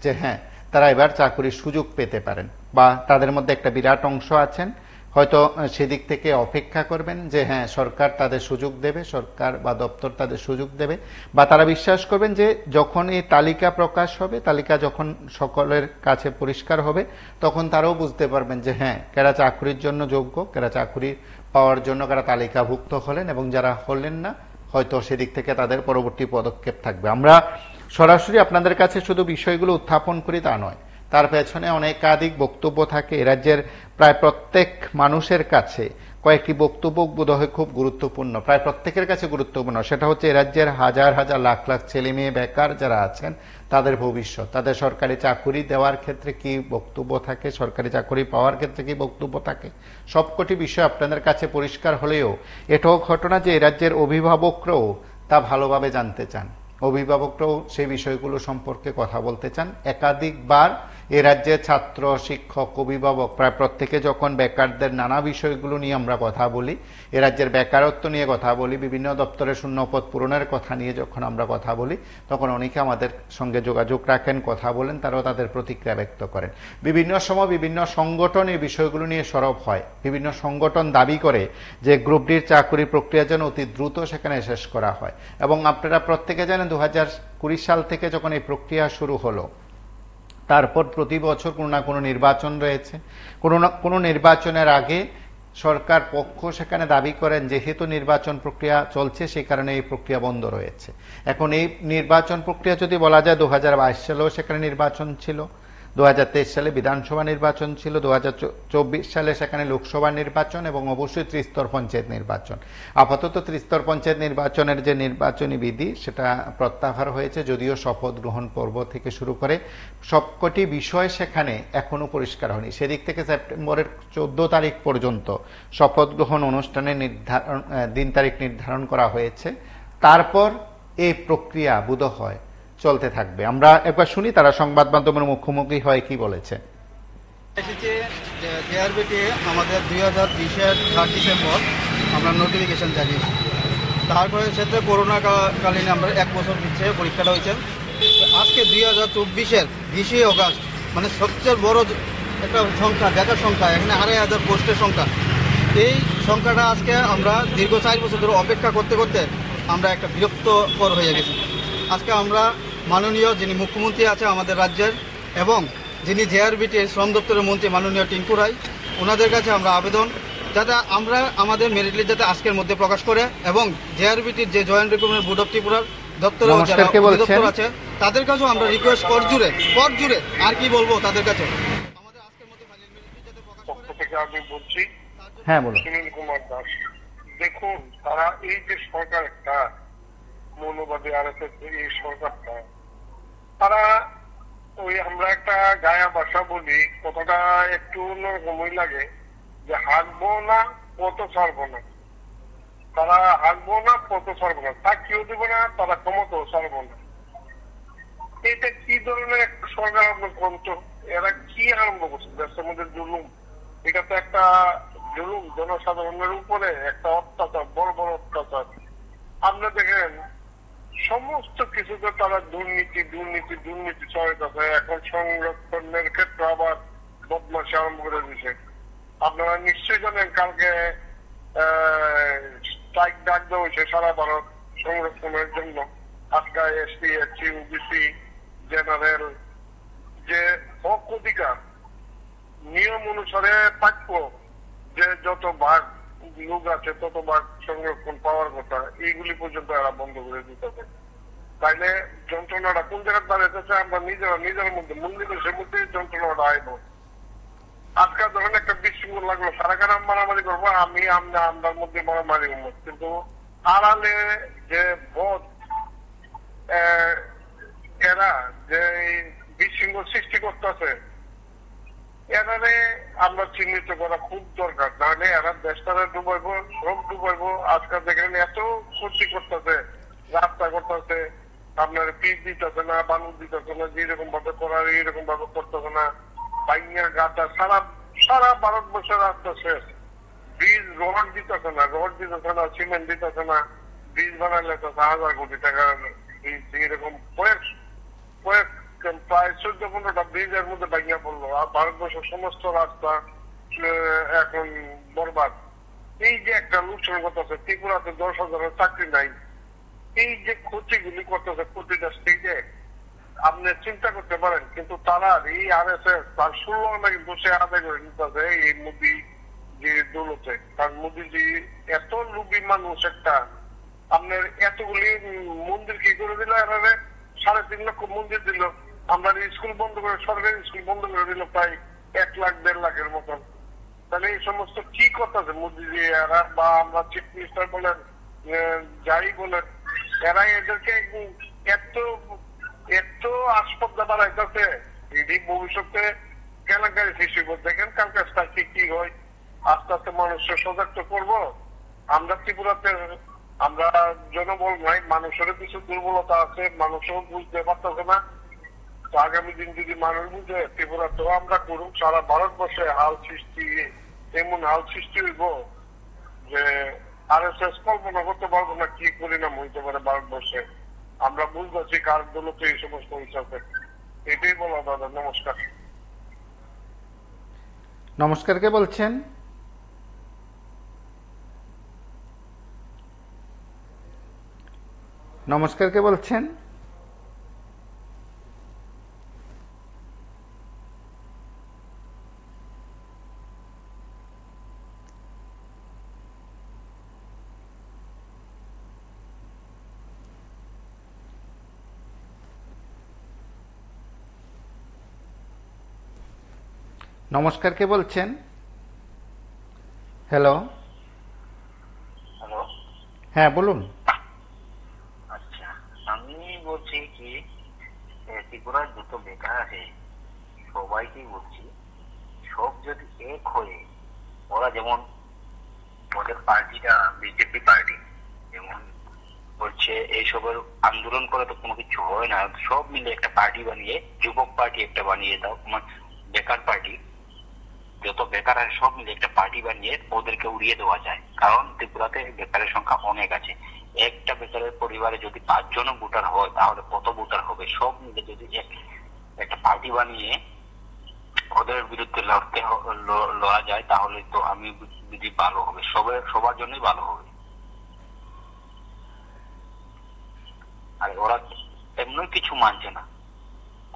যে হ্যাঁ, তারা এবার চাকুরির সুযোগ পেতে পারেন, বা তাদের মধ্যে একটা বিরাট অংশ আছেন হয়তো সেদিক থেকে অপেক্ষা করবেন যে হ্যাঁ, সরকার তাদের সুযোগ দেবে, সরকার বা দপ্তর তাদের সুযোগ দেবে, বা তারা বিশ্বাস করবেন যে যখন এই তালিকা প্রকাশ হবে, তালিকা যখন সকলের কাছে পরিষ্কার হবে, তখন তারাও বুঝতে পারবেন যে হ্যাঁ, কারা চাকরির জন্য যোগ্য, কারা চাকরি পাওয়ার জন্য কারা তালিকাভুক্ত হলেন, এবং যারা হলেন না হয়তো সেদিক থেকে তাদের পরবর্তী পদক্ষেপ থাকবে। আমরা সরাসরি আপনাদের কাছে শুধু বিষয়গুলো উত্থাপন করি তা নয়, তার পেছনে অনেকাধিক বক্তব্য থাকে। এ রাজ্যের প্রায় প্রত্যেক মানুষের কাছে কয়েকটি বক্তব্য বোধহয় খুব গুরুত্বপূর্ণ, প্রায় প্রত্যেকের কাছে গুরুত্বপূর্ণ। সেটা হচ্ছে এ রাজ্যের হাজার হাজার লাখ লাখ ছেলে মেয়ে বেকার যারা আছেন, তাদের ভবিষ্যৎ, তাদের সরকারি চাকুরি দেওয়ার ক্ষেত্রে কি বক্তব্য থাকে, সরকারি চাকুরি পাওয়ার ক্ষেত্রে কি বক্তব্য থাকে, সবকটি বিষয় আপনাদের কাছে পরিষ্কার হলেও এটাও ঘটনা যে এ রাজ্যের অভিভাবকরাও তা ভালোভাবে জানতে চান, অভিভাবকরাও সেই বিষয়গুলো সম্পর্কে কথা বলতে চান। একাধিকবার এ রাজ্যের ছাত্র, শিক্ষক, অভিভাবক প্রায় প্রত্যেকে যখন বেকারদের নানা বিষয়গুলো নিয়ে আমরা কথা বলি, এ রাজ্যের বেকারত্ব নিয়ে কথা বলি, বিভিন্ন দপ্তরের শূন্যপদ পূরণের কথা নিয়ে যখন আমরা কথা বলি, তখন অনেকে আমাদের সঙ্গে যোগাযোগ রাখেন, কথা বলেন, তারাও তাদের প্রতিক্রিয়া ব্যক্ত করেন। বিভিন্ন সময় বিভিন্ন সংগঠন এই বিষয়গুলো নিয়ে সরব হয়, বিভিন্ন সংগঠন দাবি করে যে গ্রুপ ডির চাকরি প্রক্রিয়া যেন অতি দ্রুত সেখানে শেষ করা হয়। এবং আপনারা প্রত্যেকে জানেন 2020 সাল থেকে যখন এই প্রক্রিয়া শুরু হলো, তারপর প্রতি বছর কোনো না কোনো নির্বাচন রয়েছে, কোনো নির্বাচনের আগে সরকার পক্ষ সেখানে দাবি করেন যেহেতু নির্বাচন প্রক্রিয়া চলছে সেই কারণে এই প্রক্রিয়া বন্ধ রয়েছে। এখন এই নির্বাচন প্রক্রিয়া যদি বলা যায় 2022 সালেও সেখানে নির্বাচন ছিল, 2023 সালে বিধানসভা নির্বাচন ছিল, 2024 সালে সেখানে লোকসভা নির্বাচন, এবং অবশ্যই ত্রিস্তর পঞ্চায়েত নির্বাচন। আপাতত ত্রিস্তর পঞ্চায়েত নির্বাচনের যে নির্বাচনী বিধি সেটা প্রত্যাহার হয়েছে, যদিও শপথ গ্রহণ পর্ব থেকে শুরু করে সবকটি বিষয় সেখানে এখনো পরিষ্কার হয়নি। সেদিক থেকে সেপ্টেম্বরের 14 তারিখ পর্যন্ত শপথ গ্রহণ অনুষ্ঠানের দিন তারিখ নির্ধারণ করা হয়েছে। তারপর এই প্রক্রিয়া বোধহয় চলতে থাকবে। আমরা একবার শুনি তারা সংবাদ মাধ্যমের মুখোমুখি হয়ে কি বলেছে। জেআরবিটি আমাদের 2020-এর 3 ডিসেম্বর আমরা নোটিফিকেশন জানিয়েছি। তারপরে ক্ষেত্রে করোনা কালীন আমরা 1 বছর পিছিয়ে পরীক্ষাটা হয়েছে। আজকে 2024-এর 20 অগাস্ট, মানে সবচেয়ে বড় একটা সংখ্যা, বেকার সংখ্যা, এখানে 2,500 পোস্টের সংখ্যা। এই সংখ্যাটা আজকে আমরা দীর্ঘ 4 বছর ধরে অপেক্ষা করতে করতে আমরা একটা বিরক্তকর হয়ে গেছি। আজকে আমরা মাননীয় যিনি মুখ্যমন্ত্রী আছে আমাদের রাজ্যের, এবং যিনি জেআরবিটির শ্রম দপ্তরের মন্ত্রী মাননীয় টিঙ্কু রায়, ওনাদের কাছে আমরা আবেদন যাতে আমরা আমাদের মেরিট লিস্ট যাতে আজকের মধ্যে প্রকাশ করে, এবং জেআরবিটির যে জয়েন্ট রিক্রুটমেন্ট বোর্ড অফ ত্রিপুরার দপ্তরে দপ্তর আছে তাদের কাছেও আমরা রিকোয়েস্ট কর জুড়ে আর কি বলবো তাদের কাছে আমাদের আজকের মধ্যে মেরিট লিস্ট যাতে প্রকাশ করে। আমি বলছি হ্যাঁ, বলুন। সুনীল কুমার দাস, দেখুন তারা এই যে সরকার একটা মৌলবাদী আরএসএস এই সরকারটা, তারা ওই আমরা একটা গায়া ভাষা বলি, কতটা একটু অন্যরকমই লাগে যে হাঁকবো না কত ছাড়বো না, তারা হাঁকবো না কত ছাড়বো না, চাকরিও দেবো না, তারা ক্ষমতাও ছাড়বো না। এটা কি ধরনের একটা সরকার আপনার কন্ত, এরা কি আরম্ভ করছে দেশের মধ্যে জুলুম। এটা তো একটা জুলুম, জনসাধারণের উপরে একটা অত্যাচার, বড় বড় অত্যাচার। আপনি দেখেন সমস্ত কিছুতে তারা দুর্নীতি চলতেছে। এখন সংরক্ষণের ক্ষেত্রে আবার বদমাশি আরম্ভ করে দিচ্ছে। আপনারা নিশ্চয়ই জানেন কালকে স্ট্রাইক ডাক দেওয়া হয়েছে সারা ভারত সংরক্ষণের জন্য। আজকে এসসি, এসটি, ওবিসি, জেনারেল যে হক অধিকার নিয়ম অনুসারে প্রাপ্য, যে যত ভাগ লোক আছে তত ভাগ সংরক্ষণ পাওয়ার কথা, এইগুলি পর্যন্ত এরা বন্ধ করে দিতে হবে। তাইলে যন্ত্রণাটা কোন জায়গায় দাঁড়াইতেছে, আমরা নিজের মধ্যে মন্দিরের মধ্যে যন্ত্রণাটা আইব। আজকাল ধরেন একটা বিশৃঙ্খল লাগলো, সারা কারা মারামারি করবো, আমরার মধ্যে মারামারি হবো, কিন্তু আড়ালে যে বোধ এরা যে বিশৃঙ্খল সৃষ্টি করতেছে, এরারে আমরা চিহ্নিত করা খুব দরকার। নাহলে এরা দেশটারে ডুবাইবো, সব ডুবাইবো। আজকাল দেখেন এত ক্ষতি করতেছে, রাস্তা করতেছে, আপনার পিচ দিতেছে না, বালু দিতেছে না, যেরকম ভাবে করার এইরকম ভাবে করতেছে না, বাইঙ্গা গাটা সারা ভারতবর্ষের রাস্তা শেষ। ব্রিজ রড দিতেছে না, সিমেন্ট দিতেছে না, ব্রিজ বানাইলে তো 1000 কোটি টাকা ব্রিজ, এরকম কয়েক প্রায় 14-15টা ব্রিজের মধ্যে ভাঙিয়া পড়লো। আর ভারতবর্ষের সমস্ত রাস্তা এখন বরবাদ। এই যে একটা লুচ্ছন করতেছে, ত্রিপুরাতে 10,000 চাকরি নাই, এই যে ক্ষতিগুলি করতেছে প্রতিটা স্টেজে, আপনি চিন্তা করতে পারেন। কিন্তু তারা এই RSS তার 16 আনা কিন্তু সে আদায় করে নিতেছে এই মোদী যে দৌলতে। কারণ মোদীজি এত লোভী মানুষ একটা, আপনার এতগুলি মন্দির কি করে দিল, এভাবে 3.5 লক্ষ মন্দির দিল। আমরা স্কুল বন্ধ করে, সরকারি স্কুল বন্ধ করে দিল প্রায় 1 লাখ 1.5 লাখের মতন। তাহলে এই সমস্ত কি করতেছে মোদীজি এরা, বা আমরা চিফ মিনিস্টার বলেন যাই বলেন, এরা এদেরকে এত আসপদ্দা বাড়াইতেছে, এটি ভবিষ্যতে কেলেঙ্কারি সৃষ্টি করে। দেখেন কালকে কি হয়, আস্তে আস্তে মানুষের সজাগ তো করবো। আমরা ত্রিপুরাতে আমরা জনবল নাই, মানুষের কিছু দুর্বলতা আছে, মানুষও বুঝতে পারতেছে না। তো আগামী দিন যদি মানুষ বুঝে, ত্রিপুরাতেও আমরা করুক, সারা ভারতবর্ষে এমন হাল সৃষ্টি হইব যে RSS কল্পনা করতে পারবো না কি পরিণাম হইতে পারে ভারতবর্ষে। আমরা বুঝতেছি কার দৌলতে এই সমস্ত হিসাবে। এটাই বলা দাদা। নমস্কার। নমস্কার, কে বলছেন? নমস্কার, কে বলছেন? নমস্কার, কে বলছেন? হ্যালো। হ্যালো, হ্যাঁ বলুন। আচ্ছা, আমি বলছি কি, ত্রিপুরার যত বেকার আছে সবাইকেই বলছি, সব যদি এক হয়ে, ওরা যেমন ওদের পার্টিটা বিজেপি পার্টি যেমন বলছে এইসবের আন্দোলন করে তো কোনো কিছু হয় না, সব মিলে একটা পার্টি বানিয়ে, যুবক পার্টি একটা বানিয়ে দাও, বেকার পার্টি, যত বেকার আছে সব মিলে একটা পার্টি বানিয়ে ওদেরকে উড়িয়ে দেওয়া যায়। কারণ ত্রিপুরাতে বেকারের সংখ্যা অনেক আছে। একটা বেকারের পরিবারে যদি 5 জন ভোটার হয় তাহলে কত ভোটার হবে? সব মিলে যদি একটা পার্টি বানিয়ে ওদের বিরুদ্ধে লড়া যায় তাহলে তো আমি বুঝি ভালো হবে, সবার জন্যই ভালো হবে। আর ওরা এমনি কিছু মানছে না,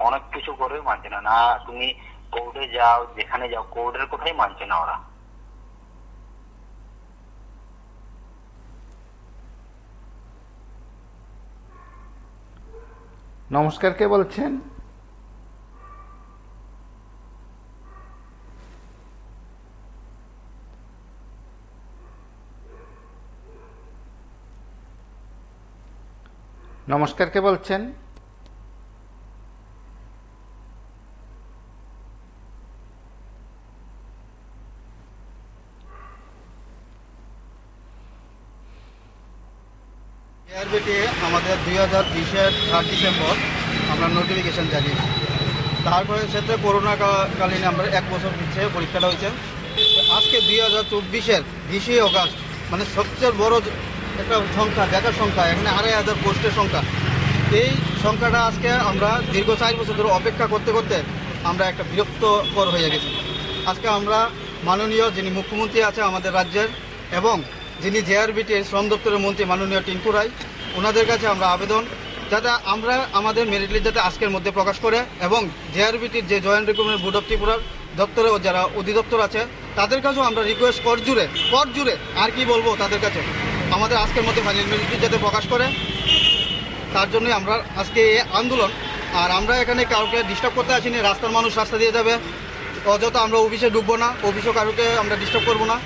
অনেক কিছু করে মানছে না। না তুমি কোর্টে যাও, যেখানে যাও, কোর্টের কথাই মানছে না ওরা। নমস্কার, কে বলছেন? নমস্কার, কে বলছেন? JRBT আমাদের 2020-এর 3 ডিসেম্বর আমরা নোটিফিকেশন জানিয়েছি। তারপরে সেটা করোনাকালীন আমরা 1 বছর পিছিয়ে পরীক্ষাটা হয়েছে। আজকে 2024-এর 20 অগাস্ট, মানে সবচেয়ে বড় একটা সংখ্যা, বেকার সংখ্যা, এখানে 2,500 পোস্টের সংখ্যা। এই সংখ্যাটা আজকে আমরা দীর্ঘ 4 বছর ধরে অপেক্ষা করতে করতে আমরা একটা বিরক্তকর হয়ে গেছি। আজকে আমরা মাননীয় যিনি মুখ্যমন্ত্রী আছে আমাদের রাজ্যের, এবং যিনি JRBT-র শ্রম দপ্তরের মন্ত্রী মাননীয় টিঙ্কু রায়, ওনাদের কাছে আমরা আবেদন যাতে আমরা আমাদের মেরিট লিস্ট যাতে আজকের মধ্যে প্রকাশ করে, এবং JRBT-র যে জয়েন্ট রিক্রুটমেন্ট বোর্ড অফ ত্রিপুরার দপ্তরে যারা অধিদপ্তর আছে তাদের কাছেও আমরা রিকোয়েস্ট কর জুড়ে আর কি বলবো, তাদের কাছে আমাদের আজকের মধ্যে ফাইনাল মেরিট লিস্ট যাতে প্রকাশ করে, তার জন্যই আমরা আজকে এই আন্দোলন। আর আমরা এখানে কাউকে ডিস্টার্ব করতে আসিনি, রাস্তার মানুষ রাস্তা দিয়ে যাবে, অযথা আমরা অফিসে ঢুকবো না, অফিসও কারোকে আমরা ডিস্টার্ব করবো না।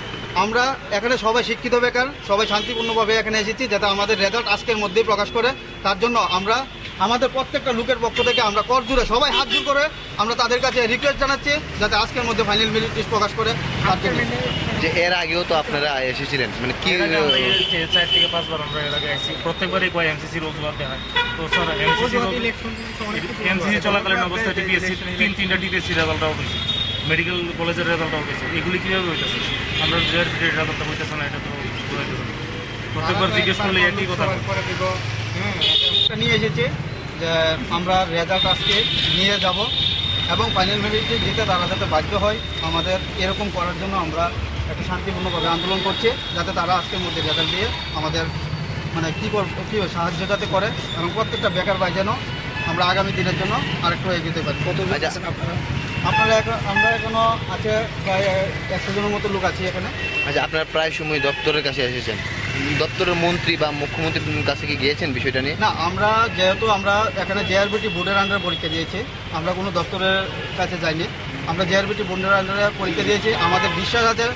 আমরা এখানে সবাই শিক্ষিত বেকার, সবাই শান্তিপূর্ণভাবে এখানে এসেছি যাতে আমাদের রেজাল্ট আজকের মধ্যেই প্রকাশ করে। তার জন্য আমরা আমাদের প্রত্যেকটা লোকের পক্ষ থেকে আমরা কর জুড়ে সবাই হাত জোর করে আমরা তাদের কাছে রিকোয়েস্ট জানাচ্ছি যাতে আজকের মধ্যে ফাইনাল মেরিট লিস্ট প্রকাশ করে। যে এর আগেও তো আপনারা এসেছিলেন, মানে কি 4 থেকে 5 বার আমরা এর আগে আসছি, প্রত্যেকবারই কয় এমসিসি রোজগারতে হয়। তো স্যার এমসিসি চলাকালীন অবস্থায় টিপিএসসি 3টা টিপিএসসি রেজাল্ট আউট হয়েছে, মেডিকেল কলেজের রেজাল্ট আউট হয়েছে। এগুলি কিভাবে হইতেছে? আমরা রেজাল্টটা হইতেছে না, এটা তো প্রত্যেকবার জিজ্ঞেস করলে একই কথা নিয়ে এসেছে যে আমরা রেজাল্ট আজকে নিয়ে যাব এবং ফাইনাল মেরিট দিতে তারা যাতে বাধ্য হয় আমাদের এরকম করার জন্য আমরা একটা শান্তিপূর্ণভাবে আন্দোলন করছি, যাতে তারা আজকের মধ্যে রেজাল্ট দিয়ে আমাদের মানে কী সাহায্য যাতে করে এবং প্রত্যেকটা বেকার ভাই যেন আমরা আগামী দিনের জন্য আরেকটু এগিয়ে পারি। আপনারা আমরা এখনো আছে প্রায় 100 জনের মতো লোক আছি এখানে। আচ্ছা, আপনারা প্রায় সময় দপ্তরের কাছে এসেছেন, দপ্তরের মন্ত্রী বা মুখ্যমন্ত্রীর কাছে কি গিয়েছেন বিষয়টা নিয়ে? না, আমরা যেহেতু আমরা এখানে জেআরবিটি বোর্ডের আন্ডারে পরীক্ষা দিয়েছি, আমরা কোনো দপ্তরের কাছে যাইনি। আমরা জেআরবিটি বোর্ডের আন্ডারে পরীক্ষা দিয়েছি। আমাদের বিশ্বাস আছে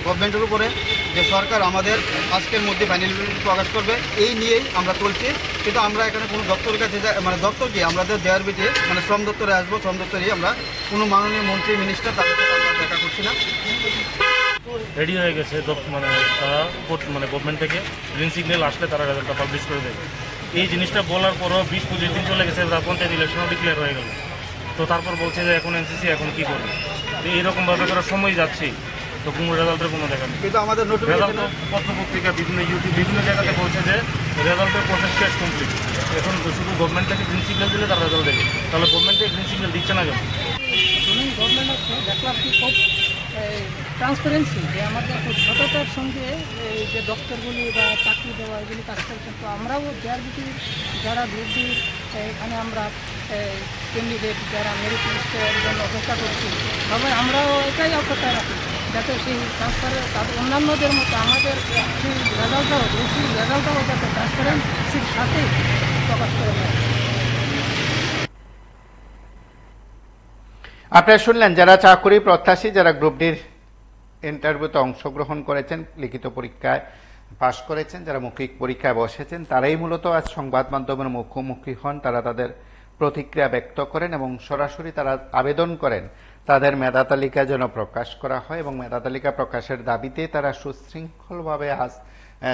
গভর্নমেন্টের উপরে যে সরকার আমাদের আজকের মধ্যে ফাইনাল মেরিট প্রকাশ করবে, এই নিয়েই আমরা চলছি। কিন্তু আমরা এখানে কোনো দপ্তরের কাছে মানে দপ্তর কি আমাদের জেআরবিটি মানে শ্রম দপ্তরে আসবো, শ্রম দপ্তরেই আমরা কোনো মাননীয় মন্ত্রী মিনিস্টার তাদের সাথে আমরা দেখা করছি না। রেডি হয়ে গেছে, মানে তারা মানে গভর্নমেন্ট থেকে গ্রিন সিগন্যাল আসলে তারা রেজাল্টটা পাবলিশ করে দেবে। এই জিনিসটা বলার পরও 20-25 দিন চলে গেছে, পঞ্চায়েত ইলেকশনও ডিক্লেয়ার হয়ে গেল। তো তারপর বলছে যে এখন এনসিসি এখন কি করবে। তো এইরকমভাবে করার সময় যাচ্ছে, তো কোনো রেজাল্টের কোনো দেখা নেই। কিন্তু আমাদের রেজাল্ট পত্রপত্রিকা বিভিন্ন ইউটিউব বিভিন্ন জায়গাতে বলছে যে রেজাল্টের প্রসেস শেষ কমপ্লিট, এখন শুধু গভর্নমেন্ট থেকে গ্রিন সিগন্যাল দিলে তার রেজাল্ট দেবে। তাহলে গভর্নমেন্ট থেকে গ্রিন সিগন্যাল দিচ্ছে না কেন? গভর্নমেন্ট আছে দেখলাম কি খুব ট্রান্সপারেন্সি, যে আমাদের খুব সততার সঙ্গে এই যে দপ্তরগুলি বা চাকরি দেওয়া এগুলি কাজ করছেন। তো আমরাও জেআরবিটির যারা গ্রুপটির এখানে আমরা ক্যান্ডিডেট যারা মেরিট লিস্টের জন্য অপেক্ষা করছি, সবাই আমরাও এটাই অপেক্ষা রাখি যাতে সেই ট্রান্সফারের তাদের অন্যান্যদের মতো আমাদের সেই রেজাল্টটাও গ্রুপটির রেজাল্টটাও যাতে ট্রান্সপারেন্সির সাথে প্রকাশ করে নেয়। আপনারা শুনলেন যারা চাকরি প্রত্যাশী, যারা গ্রুপ ডির ইন্টারভিউতে অংশগ্রহণ করেছেন, লিখিত পরীক্ষায় পাশ করেছেন, যারা মৌখিক পরীক্ষায় বসেছেন, তারাই মূলত আজ সংবাদ মাধ্যমের মুখোমুখি হন। তারা তাদের প্রতিক্রিয়া ব্যক্ত করেন এবং সরাসরি তারা আবেদন করেন তাদের মেধা তালিকা যেন প্রকাশ করা হয় এবং মেধা তালিকা প্রকাশের দাবিতে তারা সুশৃঙ্খলভাবে আজ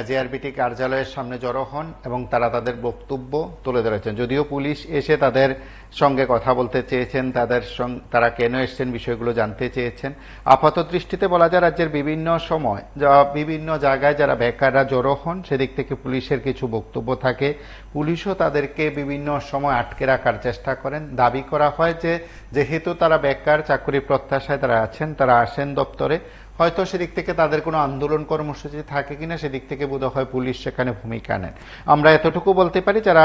জেআরবিটি কার্যালয়ের সামনে জড়ো হন এবং তারা তাদের বক্তব্য তুলে ধরেছেন। যদিও পুলিশ এসে তাদের সঙ্গে কথা বলতে চেয়েছেন, তারা কেন এসছেন বিষয়গুলো জানতে চেয়েছেন। আপাত দৃষ্টিতে বলা যায় রাজ্যের বিভিন্ন সময় বিভিন্ন জায়গায় যারা বেকাররা জড়ো হন সেদিক থেকে পুলিশের কিছু বক্তব্য থাকে, পুলিশও তাদেরকে বিভিন্ন সময় আটকে রাখার চেষ্টা করেন। দাবি করা হয় যে যেহেতু তারা বেকার, চাকরি প্রত্যাশায় তারা আছেন, তারা আসেন দপ্তরে, হয়তো সেদিক থেকে তাদের কোনো আন্দোলন কর্মসূচি থাকে কিনা সেদিক থেকে বোধহয় পুলিশ সেখানে ভূমিকা নেন। আমরা এতটুকু বলতে পারি, যারা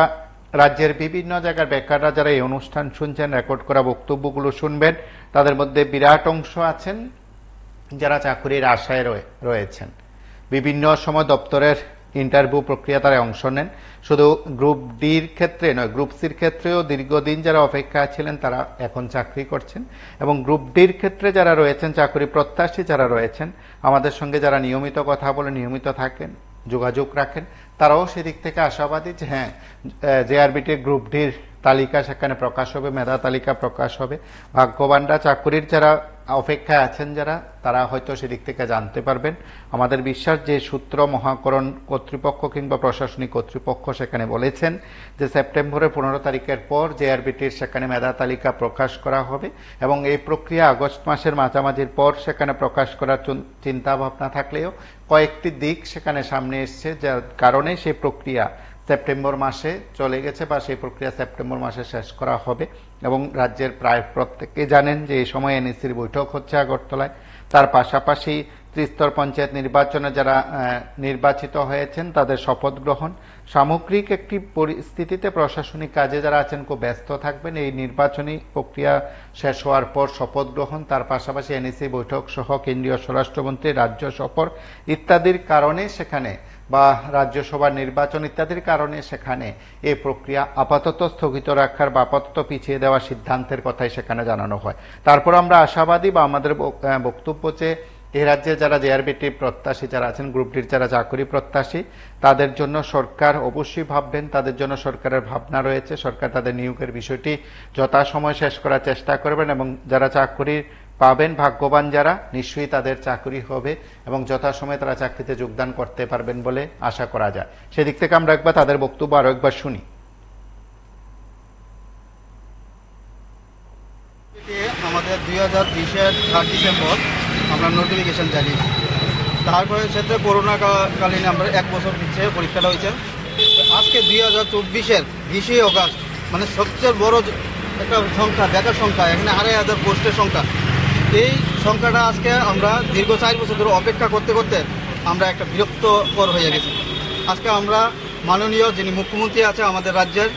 রাজ্যের বিভিন্ন জায়গার বেকাররা যারা এই অনুষ্ঠান শুনছেন, রেকর্ড করা বক্তব্যগুলো শুনবেন, তাদের মধ্যে বিরাট অংশ আছেন যারা চাকরির আশায় রয়েছেন। বিভিন্ন সময় দপ্তরের ইন্টারভিউ প্রক্রিয়া তারা অংশ নেন। শুধু গ্রুপ ডির ক্ষেত্রে নয়, গ্রুপ সির ক্ষেত্রেও দীর্ঘদিন যারা অপেক্ষায় ছিলেন তারা এখন চাকরি করছেন এবং গ্রুপ ডির ক্ষেত্রে যারা রয়েছেন, চাকরি প্রত্যাশী যারা রয়েছেন, আমাদের সঙ্গে যারা নিয়মিত কথা বলে নিয়মিত থাকেন, যোগাযোগ রাখেন, তারাও সেদিক থেকে আশাবাদী যে হ্যাঁ, জেআরবিটির গ্রুপ ডির তালিকা সেখানে প্রকাশ হবে, মেধা তালিকা প্রকাশ হবে। ভাগ্যবানরা চাকরির যারা অপেক্ষায় আছেন যারা, তারা হয়তো সেদিক থেকে জানতে পারবেন। আমাদের বিশ্বাস যে সূত্র মহাকরণ কর্তৃপক্ষ কিংবা প্রশাসনিক কর্তৃপক্ষ সেখানে বলেছেন যে সেপ্টেম্বরের 15 তারিখের পর জেআরবিটির সেখানে মেধা তালিকা প্রকাশ করা হবে এবং এই প্রক্রিয়া আগস্ট মাসের মাঝামাঝির পর সেখানে প্রকাশ করার চিন্তা ভাবনা থাকলেও কয়েকটি দিক সেখানে সামনে এসছে, যার কারণে সেই প্রক্রিয়া সেপ্টেম্বর মাসে চলে গেছে বা সেই প্রক্রিয়া সেপ্টেম্বর মাসে শেষ করা হবে। এবং রাজ্যের প্রায় প্রত্যেকে জানেন যে এই সময় এনইসির বৈঠক হচ্ছে আগরতলায়। তার পাশাপাশি ত্রিস্তর পঞ্চায়েত নির্বাচনে যারা নির্বাচিত হয়েছেন তাদের শপথ গ্রহণ, সামগ্রিক একটি পরিস্থিতিতে প্রশাসনিক কাজে যারা আছেন খুব ব্যস্ত থাকবেন। এই নির্বাচনী প্রক্রিয়া শেষ হওয়ার পর শপথ গ্রহণ, তার পাশাপাশি এনইসি বৈঠক সহ কেন্দ্রীয় স্বরাষ্ট্রমন্ত্রী রাজ্য সফর ইত্যাদির কারণে সেখানে বা রাজ্যসভার নির্বাচন ইত্যাদির কারণে সেখানে এই প্রক্রিয়া আপাতত স্থগিত রাখার বা আপাতত পিছিয়ে দেওয়ার সিদ্ধান্তের কথাই সেখানে জানানো হয়। তারপর আমরা আশাবাদী বা আমাদের বক্তব্য যে এই রাজ্যে যারা জেআরবিটি প্রত্যাশী যারা আছেন, গ্রুপ ডির যারা চাকরি প্রত্যাশী, তাদের জন্য সরকার অবশ্যই ভাববেন, তাদের জন্য সরকারের ভাবনা রয়েছে। সরকার তাদের নিয়োগের বিষয়টি যথাসময় শেষ করার চেষ্টা করবেন এবং যারা চাকরি পাবেন, ভাগ্যবান যারা, নিশ্চয়ই তাদের চাকরি হবে এবং যথাসময়ে তারা চাকরিতে যোগদান করতে পারবেন বলে আশা করা যায়। সেদিক থেকে আমরা একবার তাদের বক্তব্য আরো একবার শুনি। আমাদের 2020-এর 3 ডিসেম্বর আমরা নোটিফিকেশন জানিয়েছি। তারপরে ক্ষেত্রে করোনাকালীন আমরা 1 বছর পিছিয়ে পরীক্ষাটা হয়েছে। আজকে 2024-এর 20 অগাস্ট, মানে সবচেয়ে বড় একটা সংখ্যা, বেকার সংখ্যা, এখানে 2,500 পোস্টের সংখ্যা। এই সংখ্যাটা আজকে আমরা দীর্ঘ 4 বছর ধরে অপেক্ষা করতে করতে আমরা একটা বিরক্তকর হয়ে গেছি। আজকে আমরা মাননীয় যিনি মুখ্যমন্ত্রী আছে আমাদের রাজ্যের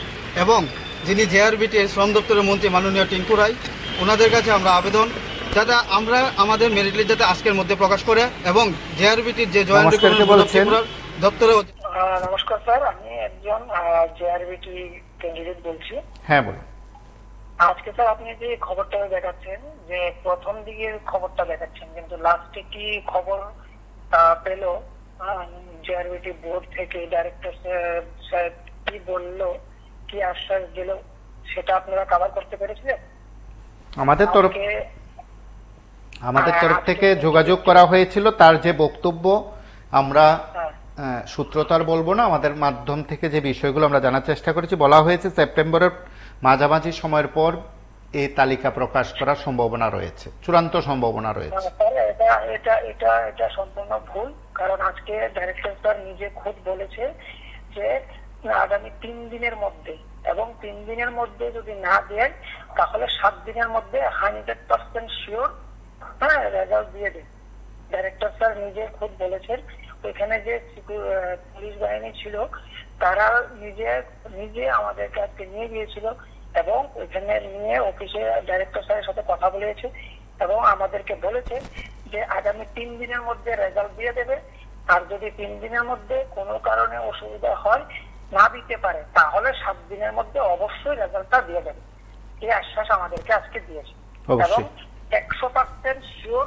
এবং যিনি জেআরবিটির শ্রম দপ্তরের মন্ত্রী মাননীয় টিঙ্কু রায়, ওনাদের কাছে আমরা আবেদন যাতে আমরা আমাদের মেরিট লিস্ট যাতে আজকের মধ্যে প্রকাশ করে এবং জেআরবিটির যে জয়েন্ট রিক্রুটমেন্ট দপ্তরে। নমস্কার স্যার, আমি একজন জেআরবিটি ক্যান্ডিডেট বলছি। হ্যাঁ বলুন। আজকে স্যার আপনি যে খবরটা দেখাচ্ছেন, যে প্রথম দিকের খবরটা দেখাচ্ছেন, কিন্তু লাস্টে কি খবর পেল জেআরবিটি বোর্ড থেকে ডাইরেক্টর সাহেব কি বললো, কি আশ্বাস দিল, সেটা আপনারা কভার করতে পেরেছিলেন? আমাদের তরফ থেকে যোগাযোগ করা হয়েছিল, তার যে বক্তব্য আমরা সূত্রতার বলবো না, আমাদের মাধ্যম থেকে যে বিষয়গুলো আমরা জানার চেষ্টা করেছি, বলা হয়েছে সেপ্টেম্বরের মাঝামাঝি সময়ের পর এই তালিকা প্রকাশ করার সম্ভাবনা রয়েছে, চূড়ান্ত সম্ভাবনা রয়েছে। এটা সম্পূর্ণ ভুল, কারণ আজকে ডাইরেক্টর স্যার নিজে খুদ বলেছে যে আগামী 3 দিনের মধ্যে, এবং 3 দিনের মধ্যে যদি না দেয় তাহলে 7 দিনের মধ্যে 100% শিওর রেজাল্ট দিয়ে দেয়। ডাইরেক্টর স্যার নিজে খুদ বলেছেন। ওইখানে যে পুলিশ বাহিনী ছিল তারা নিজে আমাদেরকে আজকে নিয়ে গিয়েছিল এবং ওইখানে নিয়ে অফিসে ডাইরেক্টর স্যারের সাথে কথা বলেছে এবং আমাদেরকে বলেছে যে আগামী 3 দিনের মধ্যে রেজাল্ট দিয়ে দেবে। আর যদি 3 দিনের মধ্যে কোনো কারণে অসুবিধা হয়, না দিতে পারে, তাহলে 7 দিনের মধ্যে অবশ্যই রেজাল্টটা দিয়ে দেবে। এই আশ্বাস আমাদেরকে আজকে দিয়েছে এবং 100% শিওর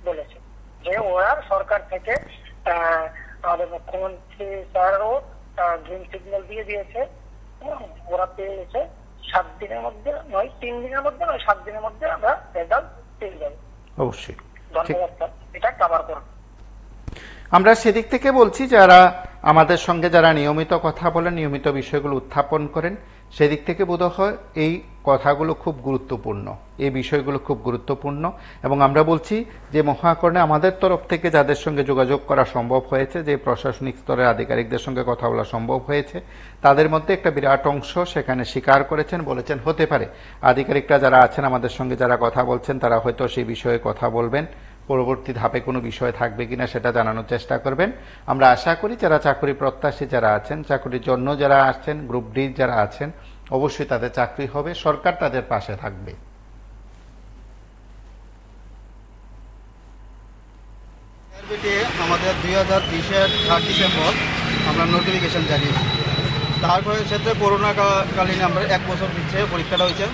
বলেছে যে ওরা সরকার থেকে আমাদের মুখ্যমন্ত্রী স্যারও গ্রিন সিগন্যাল দিয়ে দিয়েছে, ওরা পেয়ে গেছে। 7 দিনের মধ্যে নয়, 3 দিনের মধ্যে নয়, 7 দিনের মধ্যে আমরা রেজাল্ট পেয়ে যাবো। অবশ্যই ধন্যবাদ স্যার, এটা কভার করুন। আমরা সেদিক থেকে বলছি, যারা আমাদের সঙ্গে যারা নিয়মিত কথা বলেন, নিয়মিত বিষয়গুলো উত্থাপন করেন, সেদিক থেকে বোধ হয় এই কথাগুলো খুব গুরুত্বপূর্ণ, এই বিষয়গুলো খুব গুরুত্বপূর্ণ। এবং আমরা বলছি যে মহাকরণে আমাদের তরফ থেকে যাদের সঙ্গে যোগাযোগ করা সম্ভব হয়েছে, যে প্রশাসনিক স্তরের আধিকারিকদের সঙ্গে কথা বলা সম্ভব হয়েছে, তাদের মধ্যে একটা বিরাট অংশ সেখানে স্বীকার করেছেন, বলেছেন হতে পারে আধিকারিকরা যারা আছেন আমাদের সঙ্গে যারা কথা বলছেন তারা হয়তো সেই বিষয়ে কথা বলবেন, পরবর্তী ধাপে কোনো বিষয় থাকবে কিনা সেটা জানানোর চেষ্টা করবেন। আমরা আশা করি যারা চাকরি প্রত্যাশী যারা আছেন, চাকরির জন্য যারা আসছেন, গ্রুপ ডি যারা আছেন, অবশ্যই তাদের চাকরি হবে, সরকার তাদের পাশে থাকবে। আমাদের 2020-এর 3 ডিসেম্বর আমরা নোটিফিকেশন জানিয়েছি। তারপরে ক্ষেত্রে করোনাকালীন আমরা 1 বছর পিছিয়ে পরীক্ষাটা হয়েছে।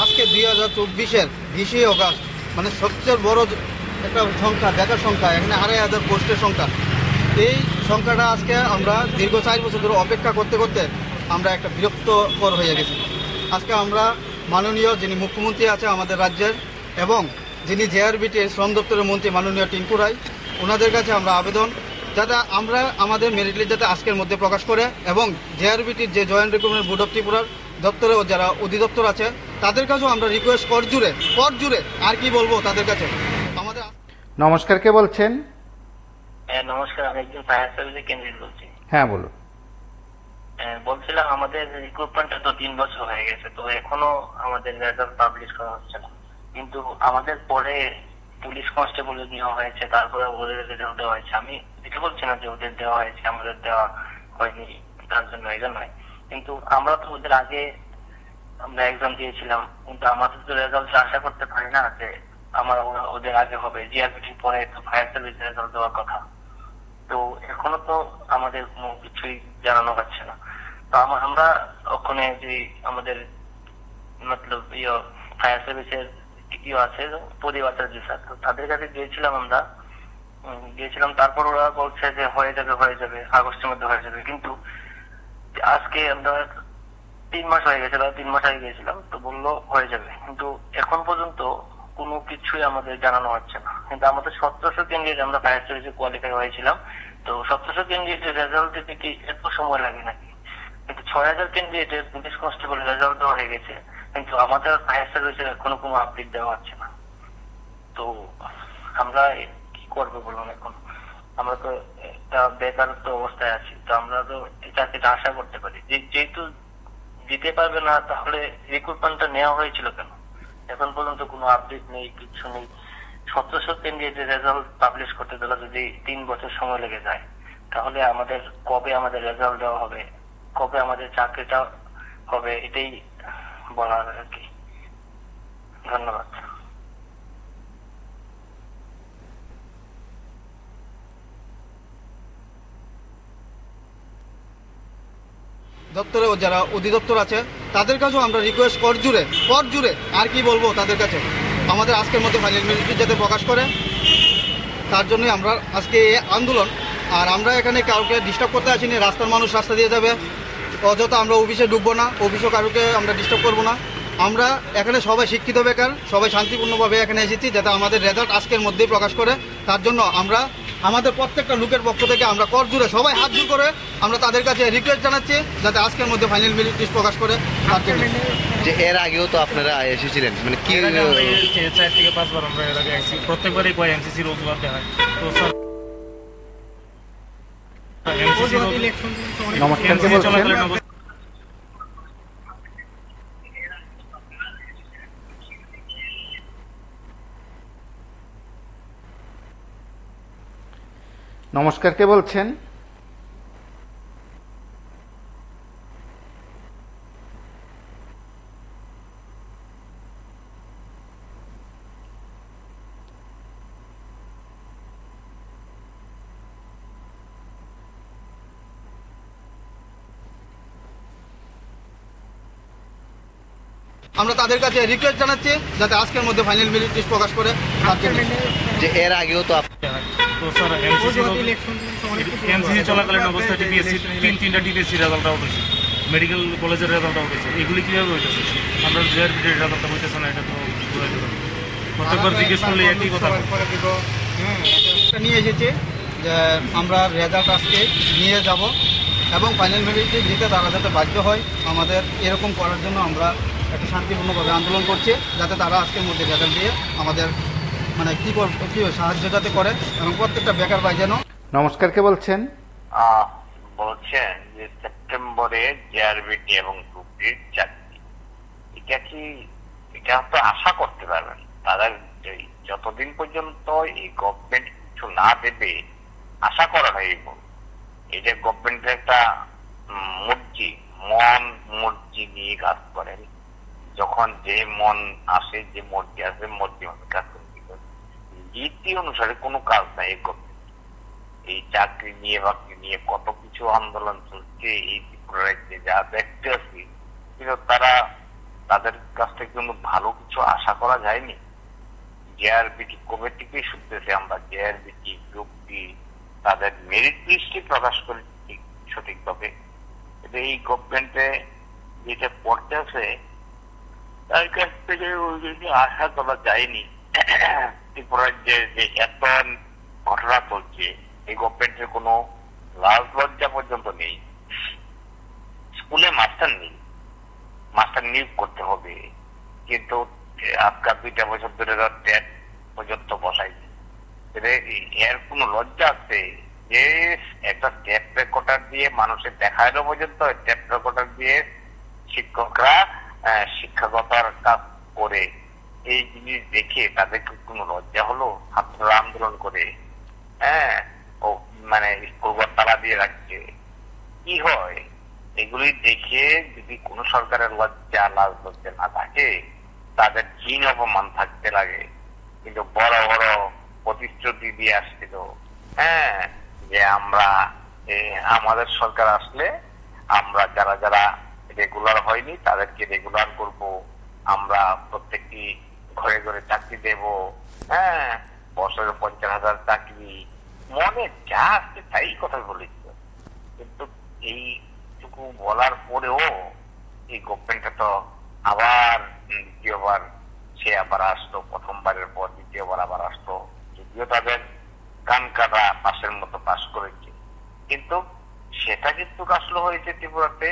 আজকে 2024-এর 20 অগাস্ট, মানে সবচেয়ে বড় একটা সংখ্যা, বেকার সংখ্যা, এখানে 2,500 পোস্টের সংখ্যা। এই সংখ্যাটা আজকে আমরা দীর্ঘ 4 বছর ধরে অপেক্ষা করতে করতে আমরা একটা বিরক্তকর হয়ে গেছি। আজকে আমরা মাননীয় যিনি মুখ্যমন্ত্রী আছে আমাদের রাজ্যের এবং যিনি জেআরবিটির শ্রম দপ্তরের মন্ত্রী মাননীয় টিঙ্কু রায়, ওনাদের কাছে আমরা আবেদন যাতে আমরা আমাদের মেরিট লিস্ট যাতে আজকের মধ্যে প্রকাশ করে এবং জেআরবিটির যে জয়েন্ট রিক্রুটমেন্ট বোর্ড অফ ত্রিপুরার দপ্তরে যারা অধিদপ্তর আছে তাদের কাছেও আমরা রিকোয়েস্ট কর জুড়ে আর কি বলবো তাদের কাছে আমাদের। নমস্কার, কে বলছেন? নমস্কার, আমি একজন ফায়ার সার্ভিসের ক্যান্ডিডেট বলছি। হ্যাঁ বলুন। বলছিলাম আমাদের রিক্রুটমেন্টটা তো 3 বছর হয়ে গেছে, তো এখনো আমাদের রেজাল্ট পাবলিশ করা হচ্ছে না। কিন্তু আমাদের পরে পুলিশ কনস্টেবলের নেওয়া হয়েছে, তারপরে ওদের রেজাল্ট দেওয়া হয়েছে। আমি এটা বলছি না যে ওদের দেওয়া হয়েছে আমাদের দেওয়া হয়নি, তার জন্য এটা নয়। কিন্তু আমরা তো ওদের আগে আমরা এক্সাম দিয়েছিলাম, কিন্তু আমাদের তো রেজাল্ট আশা করতে পারি না যে আমার ওদের আগে হবে। জিআরপিটির পরে তো ফায়ার সার্ভিসের রেজাল্ট দেওয়ার কথা, তো এখনো তো আমাদের কোনো কিছুই জানানো হচ্ছে না। তো আমরা ওখানে যে আমাদের মতলব ফায়ার সার্ভিসের দ্বিতীয় আছে পরিবাচার্য স্যার, তো তাদের কাছে গিয়েছিলাম আমরা, তারপর ওরা বলছে যে হয়ে যাবে আগস্টের মধ্যে হয়ে যাবে, কিন্তু আজকে আমরা 3 মাস হয়ে গেছিল, 3 মাস আগে গিয়েছিলাম তো বললো হয়ে যাবে, কিন্তু এখন পর্যন্ত কোনো কিছুই আমাদের জানানো হচ্ছে না। কিন্তু আমাদের 1700 ক্যান্ডিডেট আমরা ফায়ার সার্ভিসে কোয়ালিফাই হয়েছিলাম, তো 1700 ক্যান্ডিডেটের রেজাল্ট দিতে কি এত সময় লাগে নাকি? কিন্তু 6000 ক্যান্ডিডেটের পুলিশ কনস্টেবলের রেজাল্ট দেওয়া হয়ে গেছে, কিন্তু আমাদের ফায়ার সার্ভিসের এখনো কোনো আপডেট দেওয়া হচ্ছে না। তো আমরা কি করবো বলুন, এখন আমরা তো একটা বেকারত্ব অবস্থায় আছি, তো আমরা তো এই চাকরিটা আশা করতে পারি, যেহেতু দিতে পারবে না তাহলে রিক্রুটমেন্টটা নেওয়া হয়েছিল কেন? এখন পর্যন্ত কোনো আপডেট নেই, কিছু নেই। 1700 ক্যান্ডিডেটের রেজাল্ট পাবলিশ করতে গেলে যদি 3 বছর সময় লেগে যায়, তাহলে কবে আমাদের রেজাল্ট দেওয়া হবে, কবে আমাদের চাকরিটা হবে, এটাই বলার আর কি। ধন্যবাদ। দপ্তরে যারা অধিদপ্তর আছে তাদের কাছেও আমরা রিকোয়েস্ট কর জুড়ে আর কি বলবো তাদের কাছে, আমাদের আজকের মধ্যে ফাইনাল মেরিট লিস্ট যাতে প্রকাশ করে, তার জন্যই আমরা আজকে এই আন্দোলন। আর আমরা এখানে কাউকে ডিস্টার্ব করতে আসিনি, রাস্তার মানুষ রাস্তা দিয়ে যাবে, অযথা আমরা অফিসে ঢুকবো না, অফিসও কারোকে আমরা ডিস্টার্ব করবো না। আমরা এখানে সবাই শিক্ষিত বেকার, সবাই শান্তিপূর্ণভাবে এখানে এসেছি যাতে আমাদের রেজাল্ট আজকের মধ্যেই প্রকাশ করে। তার জন্য আমরা আমাদের প্রত্যেকটা লোকের পক্ষ থেকে আমরা কর জুড়ে সবাই হাত জোড় করে আমরা তাদের কাছে রিকোয়েস্ট জানাচ্ছি যাতে আজকের মধ্যে ফাইনাল মেরিট লিস্ট প্রকাশ করে। তার জন্য যে এর আগেও তো আপনারা এসেছিলেন, মানে কি 4 থেকে 5 বার আমরা এর আগে আসছি, প্রত্যেকবারই কয় এমসিসির অজুহাত দেখায়। তো স্যার নমস্কার, কে বলছেন? নমস্কার, কে বলছেন? আমরা তাদের কাছে রিকোয়েস্ট জানাচ্ছি যাতে আজকের মধ্যে ফাইনাল মেরিট লিস্ট প্রকাশ করে। তার জন্য যে এর আগেও তো তো স্যার এমসিসি চলাকালীন অবস্থায় টিপিএসসি 3টা টিপিএসসি রেজাল্ট আউট হয়েছে, মেডিকেল কলেজের রেজাল্ট আউট হয়েছে, এগুলি কিভাবে হইতেছে? আমরা জেআরবিটির রেজাল্টটা হইতেছে না, এটা তো প্রত্যেকবার জিজ্ঞেস করলে একই কথা নিয়ে এসেছি যে আমরা রেজাল্ট আজকে নিয়ে যাব এবং ফাইনাল মেরিট লিস্ট দিতে তারা যাতে বাধ্য হয়। আমাদের এরকম করার জন্য আমরা একটা শান্তিপূর্ণভাবে আন্দোলন করছি যাতে তারা আজকের মধ্যে রেজাল্ট দিয়ে আমাদের মানে কি সাহায্য যাতে করে এবং প্রত্যেকটা বেকার ভাই যেন। নমস্কার, কে বলছেন? বলছেন যে সেপ্টেম্বরে জেআরবিটি এবং গ্রুপ ডির চাকরি, এটা তো আশা করতে পারবেন তাদের যতদিন পর্যন্ত এই গভর্নমেন্ট কিছু না দেবে আশা করা হয়। এই যে গভর্নমেন্টের একটা মর্জি নিয়ে কাজ করেন, যখন যে মন আসে, যে মর্জি আসে, মর্জি মতো কাজ করে, নীতি অনুসারে কোনো কাজ নাই। এই গভর্নমেন্ট এই চাকরি নিয়ে বাকরি নিয়ে কত কিছু আন্দোলন চলছে এই ত্রিপুরা রাজ্যে, যা দেখতে আছি, কিন্তু তাদের কাছ থেকে কোনো ভালো কিছু আশা করা যায়নি। জেআরবিটি কবে থেকে শুনতেছে আমরা, জেআরবিটি গ্রুপ ডি তাদের মেরিট লিস্টে প্রকাশ করে সঠিকভাবে, এই গভর্নমেন্টে যেটা পড়তে আছে তার কাছ থেকে আশা করা যায়নি। ত্রিপুরা রাজ্যে যে এত ঘটনা চলছে, এই গভর্নমেন্টের কোনো লাজ লজ্জা পর্যন্ত নেই। স্কুলে মাস্টার নেই, মাস্টার নিয়োগ করতে হবে, কিন্তু আজকাল 2টা বছর ধরে ট্যাট পর্যন্ত বসাইছে। এর কোনো লজ্জা আছে যে একটা ট্যাপ রেকর্ডার দিয়ে মানুষের দেখানো পর্যন্ত ট্যাপ রেকর্ডার দিয়ে শিক্ষকরা শিক্ষকতার কাজ করে, এই জিনিস দেখে তাদের কোনো লজ্জা হলো? ছাত্ররা আন্দোলন করে মানে স্কুল তালা দিয়ে রাখছে, কি হয়? এগুলি দেখে যদি কোনো সরকারের লাজ লজ্জা না থাকে, তাদের ঘৃণ অপমান থাকতে লাগে। কিন্তু বড় বড় প্রতিশ্রুতি দিয়ে আসছিল যে আমরা আমাদের সরকার আসলে আমরা যারা রেগুলার হয়নি তাদেরকে রেগুলার করব, আমরা প্রত্যেকটি ঘরে ঘরে চাকরি দেব, হ্যাঁ বছরে 50,000 চাকরি, মনে যা আসছে তাই কথা বলেছিল। কিন্তু এইটুকু বলার পরেও এই গভর্নমেন্টটা তো আবার দ্বিতীয়বার সে আবার আসলো, প্রথমবারের পর দ্বিতীয়বার আবার আসলো, যদিও তাদের কান কাটা পাশের মতো পাশ করেছে, কিন্তু সেটা কিন্তু আসলে হয়েছে ত্রিপুরাতে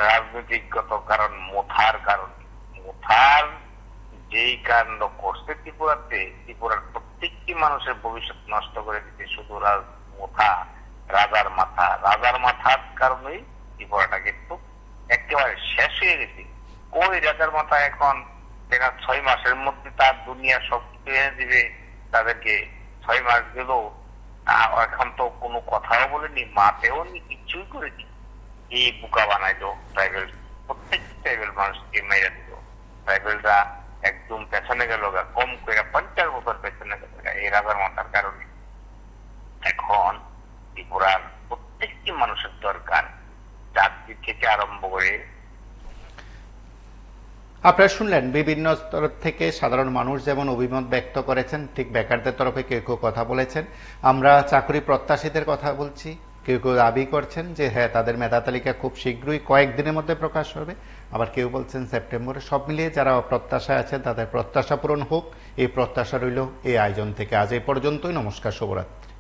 রাজনৈতিকগত কারণ, মোথার কারণে। মোথার যেই কাণ্ড করছে ত্রিপুরাতে, ত্রিপুরার প্রত্যেকটি মানুষের ভবিষ্যৎ নষ্ট করে দিতে শুধু মোথা, রাজার মাথার কারণেই ত্রিপুরাটা কিন্তু একেবারে শেষ হয়ে গেছে। ওই রাজার মাথা এখন 6 মাসের মধ্যে তার দুনিয়া সব এনে দিবে তাদেরকে, 6 মাস গেল এখন তো কোনো কথাও বলেনি, মাতেও নি, কিচ্ছুই করেনি। এই বুকা বানাইলো ট্রাইবেল, প্রত্যেক ট্রাইবেল মানুষকে মেরে দিল। ট্রাইবেলরা একদম পেছনে গেল, কম করে 50 বছর পেছনে গেল এই রাজার মাথার কারণে। এখন ত্রিপুরার প্রত্যেকটি মানুষের দরকার, চাকরি থেকে আরম্ভ করে। আপনারা শুনলেন বিভিন্ন স্তর থেকে সাধারণ মানুষ যেমন অভিমত ব্যক্ত করেছেন, ঠিক বেকারদের তরফে কেউ কেউ কথা বলেছেন। আমরা চাকরি প্রত্যাশীদের কথা বলছি, কেউ কেউ দাবি করছেন যে হ্যাঁ তাদের মেধা তালিকা খুব শীঘ্রই কয়েকদিনের মধ্যে প্রকাশ হবে, আবার কেউ বলছেন সেপ্টেম্বরে। সব মিলিয়ে যারা প্রত্যাশায় আছেন তাদের প্রত্যাশা পূরণ হোক, এই প্রত্যাশা রইল এই আয়োজন থেকে। আজ এই পর্যন্তই। নমস্কার, শুভরাত্রি।